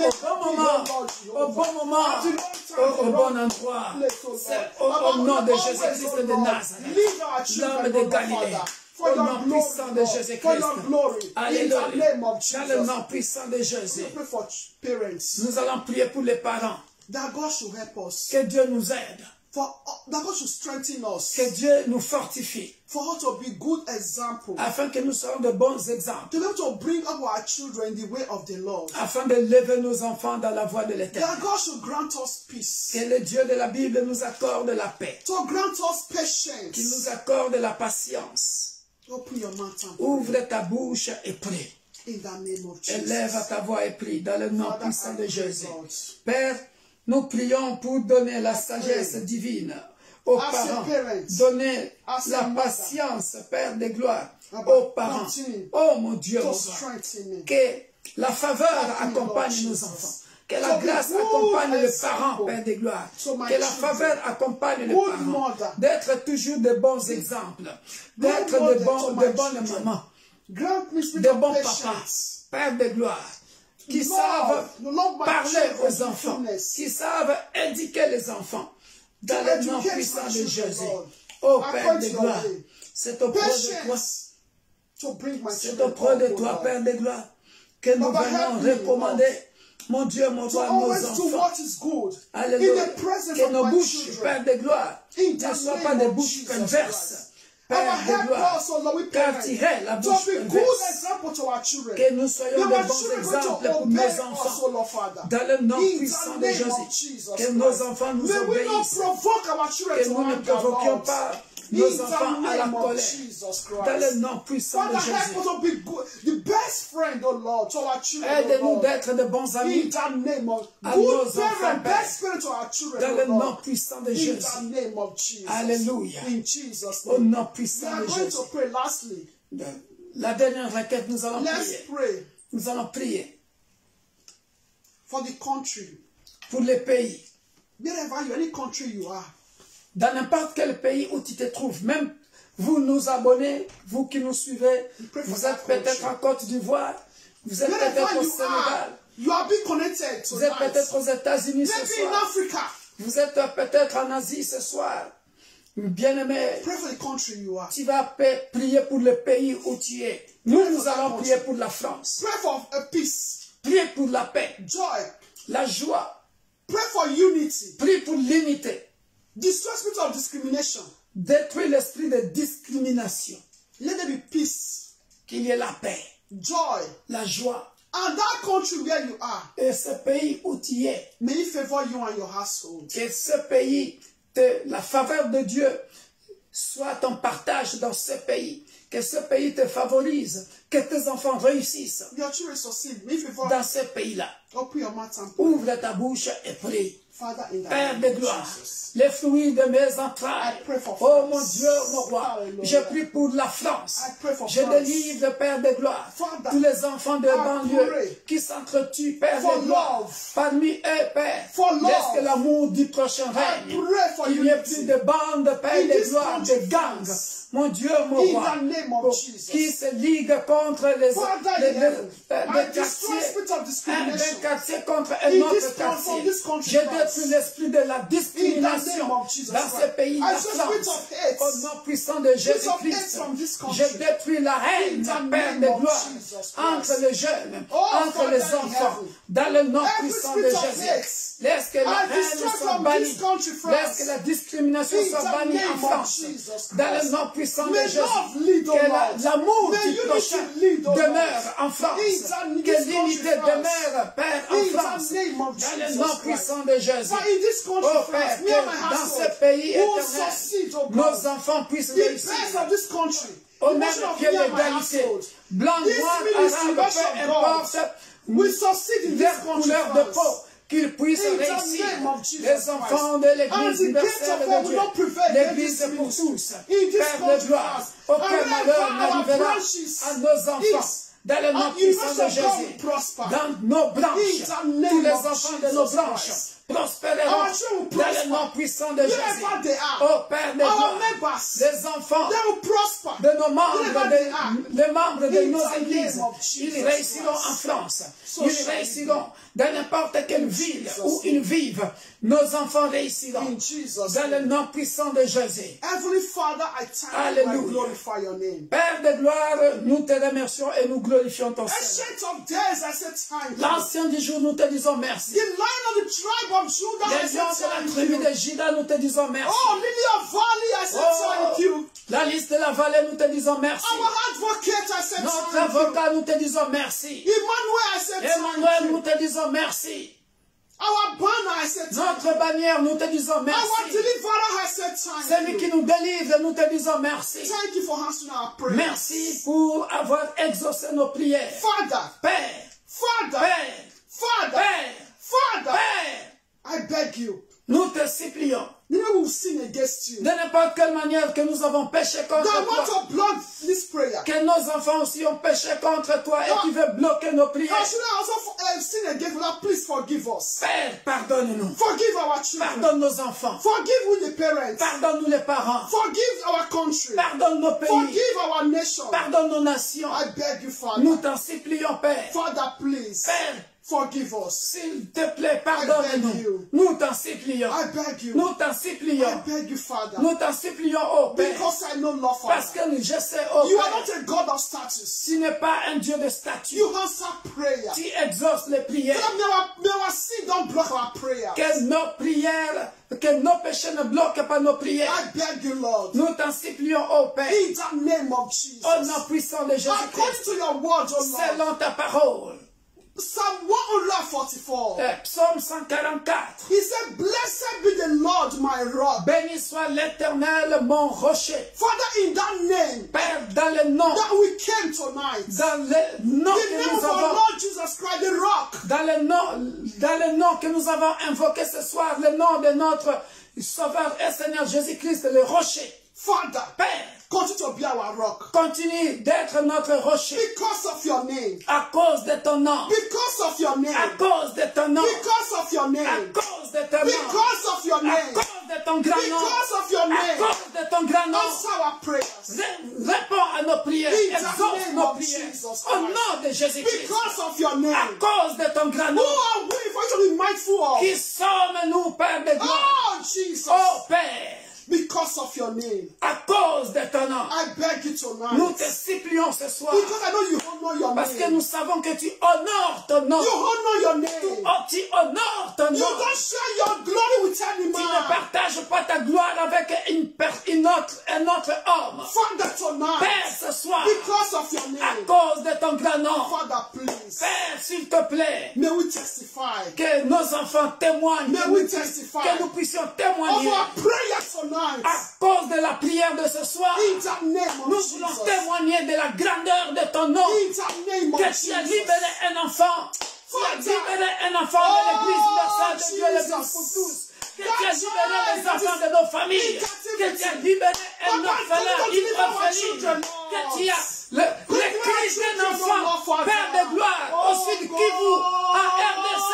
au bon moment, au bon endroit. C'est au nom de Jésus-Christ de Nazareth, l'homme de Galilée. Au nom puissant de Jésus-Christ. Alléluia. Dans le nom puissant de Jésus. Nous allons prier pour les parents. Que Dieu nous aide. Que Dieu nous fortifie. Afin que nous soyons de bons exemples. Afin de lever nos enfants dans la voie de l'éternel. Que le Dieu de la Bible nous accorde la paix. Qu'il nous accorde la patience. Ouvre ta bouche et prie. Élève ta voix et prie dans le nom puissant de Jésus. Père, nous prions pour donner la sagesse divine aux as a parents. parent, Donnez as a la mother. patience, Père de gloire, Abba, aux parents. continue Oh mon Dieu, to mon roi. strengthen me. Que la faveur Help me, accompagne Lord nos Jesus. enfants. Que la To be grâce good accompagne les example parents, Père de gloire. to my Que la children. faveur accompagne les Good parents. mother. D'être toujours de bons exemples. D'être de mother to my bonnes children. mamans. Grant me spirit De of bons patience. papas. Père de gloire. Qui Love, savent love my parler children aux with enfants. fullness. Qui savent éduquer les enfants. Dans le nom educate puissant my de children, Jésus. Lord. Oh Père According de to your gloire. way. C'est auprès de toi. Patience to bring my C'est children auprès de up, toi, Lord. Père de gloire, que nous Papa, venons help me, recommander, mon Dieu, mon To roi, nos always do enfants. what is good Alléluia. in the presence Que of nos my bouches, children. Père de gloire, In ne the soient name pas des of bouches Jesus perverses. Christ. Père Our de help gloire, us, O Lord, we car pray, tirer la to bouche be good perverse. example to our children. Que nous soyons That de our bons children going exemples to pour obey nos us, O enfants. Lord Father. Dans le nom In puissant the de name of Jésus, Jesus que Christ. nos enfants nous May we not obéissent. provoke our children Que to nous ne anger, provoquions Lord. pas In nos the enfants à la name of colère. Jesus Dans Christ. le nom puissant de Father, help Jésus. us to be good, the best friend, oh Lord, to our children, oh Aide-nous Lord. d'être de bons In amis. the name of À nos good enfants, parent, Père. best parent to our children, Dans oh le nom Lord. puissant de In Jésus. the name of Jesus. Alléluia. In Jesus' Au name. nom We puissant are de going Jésus. to pray lastly. La dernière requête, nous allons Let's prier. pray Nous allons prier for the country. pour les pays. Wherever you, any country you are. Dans n'importe quel pays où tu te trouves, même vous nous abonnez, vous qui nous suivez, vous êtes peut-être en Côte d'Ivoire, vous êtes peut-être Wherever au you Sénégal, are, you are being connected vous êtes tonight. peut-être aux États-Unis ce Maybe in soir, Africa. vous êtes peut-être en Asie ce soir. Bien-aimé, Pray for the country you are. tu vas prier pour le pays où tu es. Nous allons prier pour la France. Pray for a peace, Priez pour la paix, joy. la joie. Pray for unity. Prie pour l'unité. Destroy spirit of discrimination. Détruire l'esprit de discrimination. Let there be peace, Qu'il y ait la paix, joy. la joie. And that country where you are, Et ce pays où tu es, may it favor you and your household. que ce pays, la faveur de Dieu soit ton partage dans ce pays. Que ce pays te favorise. Que tes enfants réussissent Your children succeed. May it favor. dans ce pays-là. Open your mouth and pray. Ouvre ta bouche et prie. Father, in the Père name de of gloire, Jesus. les fruits de mes entrailles. I pray for Oh mon France. Dieu, mon roi, Hallelujah. je prie pour la France. I pray for Je France. délivre, Père de gloire, Father, tous les enfants de I banlieue pray qui s'entretuent, Père for de gloire. love. Parmi eux, Père, For love. laisse que l'amour du prochain règne. pray for Il n'y ait unity. plus de bandes, Père In de this gloire, country, de gangs. France. Mon Dieu, mon In roi, the name of pour Jesus. qui se ligue contre les Father, in heaven, I destroy quartiers, spirit of discrimination. d'un quartier contre un In autre this country, quartier. from this country, Je France. détruis l'esprit de la In the discrimination name of Jesus dans Christ. ce pays, I la destroy spirit France. of hate. Au nom puissant de Spirit of hate Jésus-Christ, from this country. je détruis la haine, In the Père name de of gloire, Jesus Christ. entre les jeunes, Oh, entre Father les in enfants, heaven. dans le nom Every puissant de spirit of Jésus. hate, Laisse que la I haine destroy soit from bannie. this country, France. Laisse que la discrimination In soit the bannie en name of France. Jesus Dans le Christ. nom puissant de May Jésus. love lead, O Que Lord. l'amour May du unity prochain lead, O Lord. demeure en France. In Que this l'unité country, France. demeure, Père, en In the France. name of Dans le Jesus nom Christ. puissant de Jésus. For in this country, Oh France, Père, me and my que dans household, ce pays who éternel, succeed, O God, nos enfants puissent the réussir. best of this country, Au the même portion of pied me and my d'égalité. household, Blanc, this noir, ministry, arabe, worship peu God, importe. we succeed in this Leur country, couleur de France. peau, qu'ils puissent In the réussir. name of Jesus Les enfants de Christ. l'Église And the universelle gates of de hell will Dieu. not prevail L'Église against pour this tous. in this Père de country, gloire, France. aucun And malheur wherever our n'arrivera branches à nos enfants. is, Dans le nom and puissant de universal God will Jésus. prosper. Dans nos branches. In the name Tous les of enfants de nos Jesus branches Christ. prospéreront. Our children will Dans le prosper. nom puissant de Jésus. Wherever they are, Oh Père de our gloire. neighbors, Les enfants they will prosper. de nos membres, Wherever they are, les membres de in nos the églises, name of Jesus ils réussiront Christ. en France, So ils shall it réussiront dans n'importe quelle ville Jesus' où ils vivent. Nos enfants réussiront In Jesus' dans le name. nom puissant de Jésus. Heavenly Father, I thank you Alléluia. and glorify your name. Père de gloire, nous te remercions et nous glorifions ton Seigneur. Ancient of days, I said thank you. L'ancien du jour, nous te disons merci. The Lion of the tribe of Judah, I Les said lions de la thank tribu you. de Juda, nous te disons merci. Oh, Lily of Valley, I said thank Oh, you. la liste de la vallée, nous te disons merci. Our advocate, I said Notre thank you. avocat, nous te disons merci. Emmanuel, I said Emmanuel, thank nous you. te disons merci. Our banner, I said thank you. Notre bannière, nous te disons Our merci. deliverer, I said Celui thank qui you. nous délivre, nous te disons merci. Thank you for answering our prayers. Merci pour avoir exaucé nos prières. Father, Père, Father, Père, Father, Père, Father, Père, I beg you. Nous te supplions, Never will sin against you. de n'importe quelle manière que nous avons péché contre That toi, want to block this prayer. que nos enfants aussi ont péché contre toi et qui veulent bloquer nos prières. Our children also sin against us. Please forgive us. Père, pardonne-nous. Forgive our children. Pardonne nos enfants. Forgive we the parents. Pardonne-nous les parents. Forgive our country. Pardonne nos pays. Forgive our nation. Pardonne nos nations. I beg you, Father. Nous t'en supplions, Père. Father, please. Père, Forgive us. s'il te plaît, I beg pardonne-nous. you. Nous t'en supplions. I beg you. Nous t'en I supplions. beg you, Father. Nous t'en supplions, oh Père. Because I know love, Parce Father. que je sais, oh You are Père, not a God of status. tu n'es pas un Dieu de statut. You answer prayer. Tu exauces les prières. May our sin don't block our prayer. Que nos prières, que nos péchés ne bloquent pas nos prières. I beg you, Lord. Nous t'en supplions, oh Père. In the name of Jesus. Au nom puissant de According Jésus-Christ. to your word, O Lord. Selon ta parole. Psalm 144. Psaume 144. He said, blessed be the Lord, my rock. Béni soit l'Éternel, mon rocher. Father, in that name Père, dans le nom, that we came tonight, dans le nom the que name nous of our avons, Lord Jesus Christ, the rock. dans le nom que nous avons invoqué ce soir, le nom de notre Sauveur et Seigneur Jésus-Christ, le rocher. Father, Père, continue to be our rock. continue d'être notre rocher. Because of your name. À cause de ton nom. Because of your À name. cause de ton nom. Because of your À name. cause de ton nom. Because of your À name. cause de ton grand nom. Because of your À name. cause de ton grand nom. Answer our prayers. Réponds à nos prières. In the Exauce name nos of prières. Jesus Au Christ. nom de Jésus-Christ. Because of your À name. cause de ton grand Who nom. are we for you to be mindful of? Qui sommes-nous, Père de gloire? Oh, Jesus. Oh Père, Because of your name. à cause de ton nom. I beg you tonight. Nous te supplions ce soir. Because I know you honor your Parce que name. nous savons que tu honores ton nom. You honor your Tu, name. tu honores ton You nom. don't share your glory with any Tu ne man. partages pas ta gloire avec un autre homme. Father, tonight. Père, ce soir, Because of your à name. cause de ton grand nom, Father, please. Père, s'il te plaît, May we testify. que nos enfants témoignent, May we testify que nous puissions of témoigner our prayer tonight. à cause de la prière de ce soir. In the name of Nous voulons Jesus. témoigner de la grandeur de ton nom, In the name of que tu as Jesus. libéré un enfant, tu as libéré un enfant de l'église universelle de Dieu le Père pour tous. Que tu as libéré les enfants de nos familles, que tu as libéré un orphelin, une orpheline, que tu as les cris d'un enfant, Père de gloire, au sud Kivu, en RDC,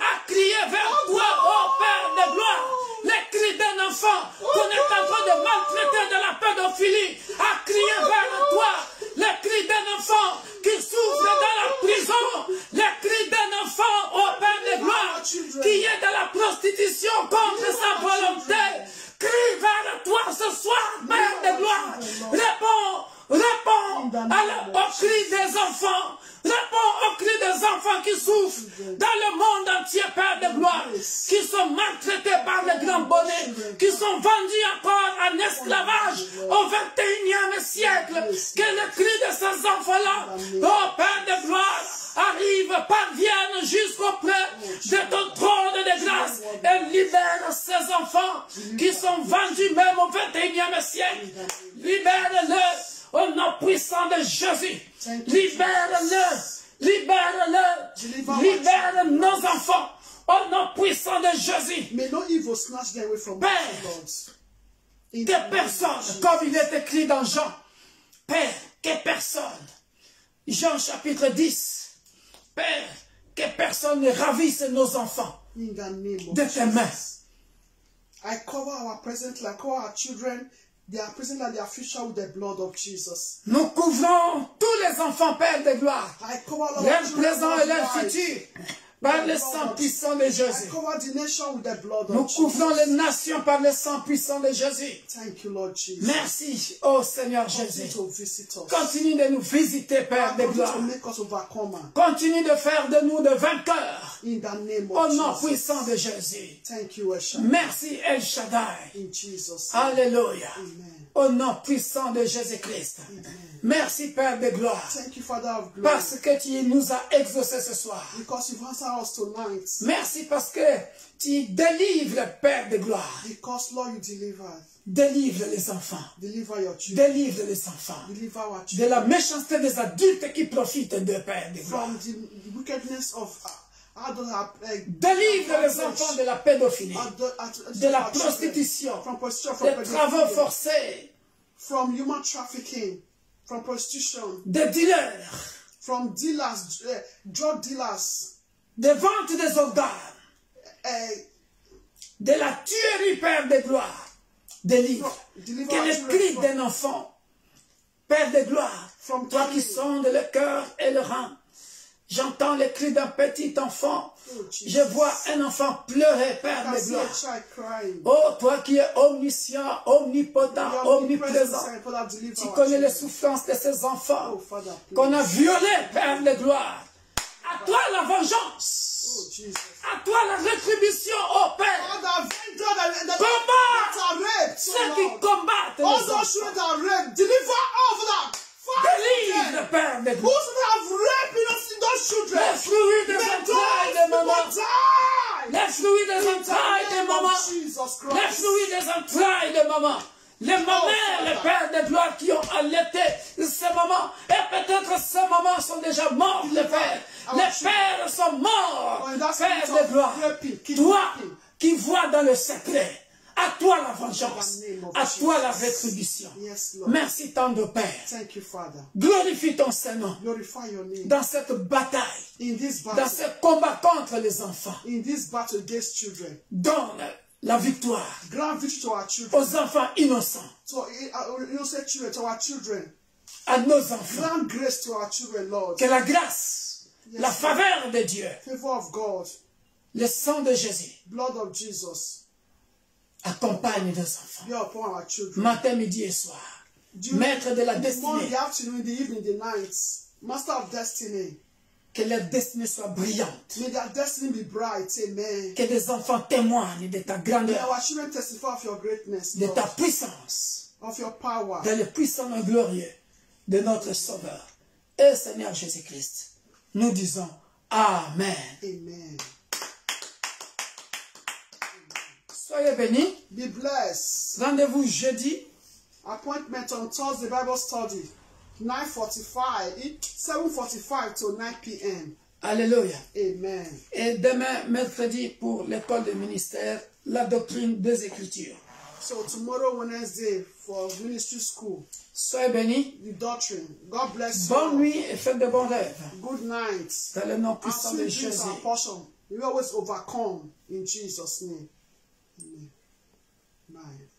a crié vers toi, oh Père de gloire. Les cris d'un enfant qu'on est en train de maltraiter de la pédophilie, a crié vers toi. Les cris d'un enfant qui souffre dans la prison, les cris d'un enfant, oh Père de gloire, qui est dans la prostitution contre sa volonté. Crie vers toi ce soir, Père de gloire. Réponds au cri des enfants. Réponds au cri des enfants qui souffrent dans le monde entier, Père de gloire, qui sont maltraités par les grands bonnets, qui sont vendus encore en esclavage au 21e siècle. Que le cri de ces enfants-là, oh Père de gloire, arrive, parvienne jusqu'auprès de ton trône de grâce et libère ces enfants qui sont vendus même au 21e siècle. Libère-le au nom puissant de Jésus. Libère-le. Libère-le. Libère nos enfants au nom puissant de Jésus. May no evil snatch them away from Père, us, Lord. In the Que name of personne, Jesus. comme il est écrit dans Jean, Père, que personne, Jean chapitre 10, Père, que personne ne ravisse nos enfants In the name of de tes mains. Jesus. I cover our present life, cover our children, their present life, their future with the blood of Jesus. Nous couvrons tous les enfants, Père de gloire, I cover our leur children, présent et leur lives. futur, par le sang puissant de I Jésus. cover the nation with the blood Nous of couvrons Jesus. les nations par le sang puissant de Jésus. Thank you, Lord Jesus. Merci, ô Seigneur Continue Jésus. to visit us. Continue de nous visiter, Père de Continue gloire. to make us overcomer. Continue de faire de nous de vainqueurs. In the name Au of nom Jesus. puissant de Jésus. Thank you, Esha. Merci El Shaddai. In Jesus' name. Alléluia. Amen. Au nom puissant de Jésus-Christ. Merci Père de gloire. Thank you, Father of glory. Parce que tu nous as exaucés ce soir. Because you've answered us tonight. Merci parce que tu délivres, Père de gloire. Because, Lord, you deliver. Délivre les enfants. Deliver your children. Délivre les enfants. Deliver our De la children. méchanceté des adultes qui profitent de Père de gloire. From the wickedness of Délivre les enfants de la pédophilie, de la prostitution, des travaux forcés, from human trafficking, from prostitution, des dealers, from dealers, drug dealers, des ventes des organes, de la tuerie, Père de gloire, délivre. Que les cris d'un enfant, Père de gloire, toi qui sondes le cœur et le rein, j'entends les cris d'un petit enfant. Je vois un enfant pleurer, Père de gloire. Oh, toi qui es omniscient, omnipotent, omniprésent. Tu connais les souffrances de ces enfants qu'on a violés, Père de gloire. À toi la vengeance. À toi la rétribution, oh Père. Combat ceux qui combattent les enfants. Délivre, Père de gloire. Les fruits des entrailles de maman. Les fruits des entrailles de maman. Les fruits des entrailles de maman. Les mamans, les pères de gloire qui ont allaité ces mamans. Et peut-être ces mamans sont déjà morts, les pères. Les pères sont morts. Père de gloire. Toi qui vois dans le secret. À toi la vengeance, à toi la rétribution. Merci tant de Père. Glorifie ton Saint-Nom dans cette bataille, dans ce combat contre les enfants. Donne la victoire aux enfants innocents, à nos enfants. Que la grâce, la faveur de Dieu, le sang de Jésus, accompagne nos enfants. Matin, midi et soir. Maître de la destinée. Que leur destinée soit brillante. Que des enfants témoignent de ta grandeur. De ta puissance. De le puissant et glorieux de notre Sauveur. Et Seigneur Jésus-Christ. Nous disons Amen. Amen. Soyez bénis. Be blessed. Rendez-vous jeudi. Appointment on Thursday Bible study. 7:45 to 9 p.m. Alléluia. Amen. Et demain, mercredi, pour l'école de ministère, la doctrine des Écritures. So tomorrow, Wednesday, for ministry school. Soyez bénis. The doctrine. God bless you. Bonne nuit et faites de bons rêves. Good night. Dans le nom puissant de Jésus. We always overcome in Jesus' name. Amen. Bye.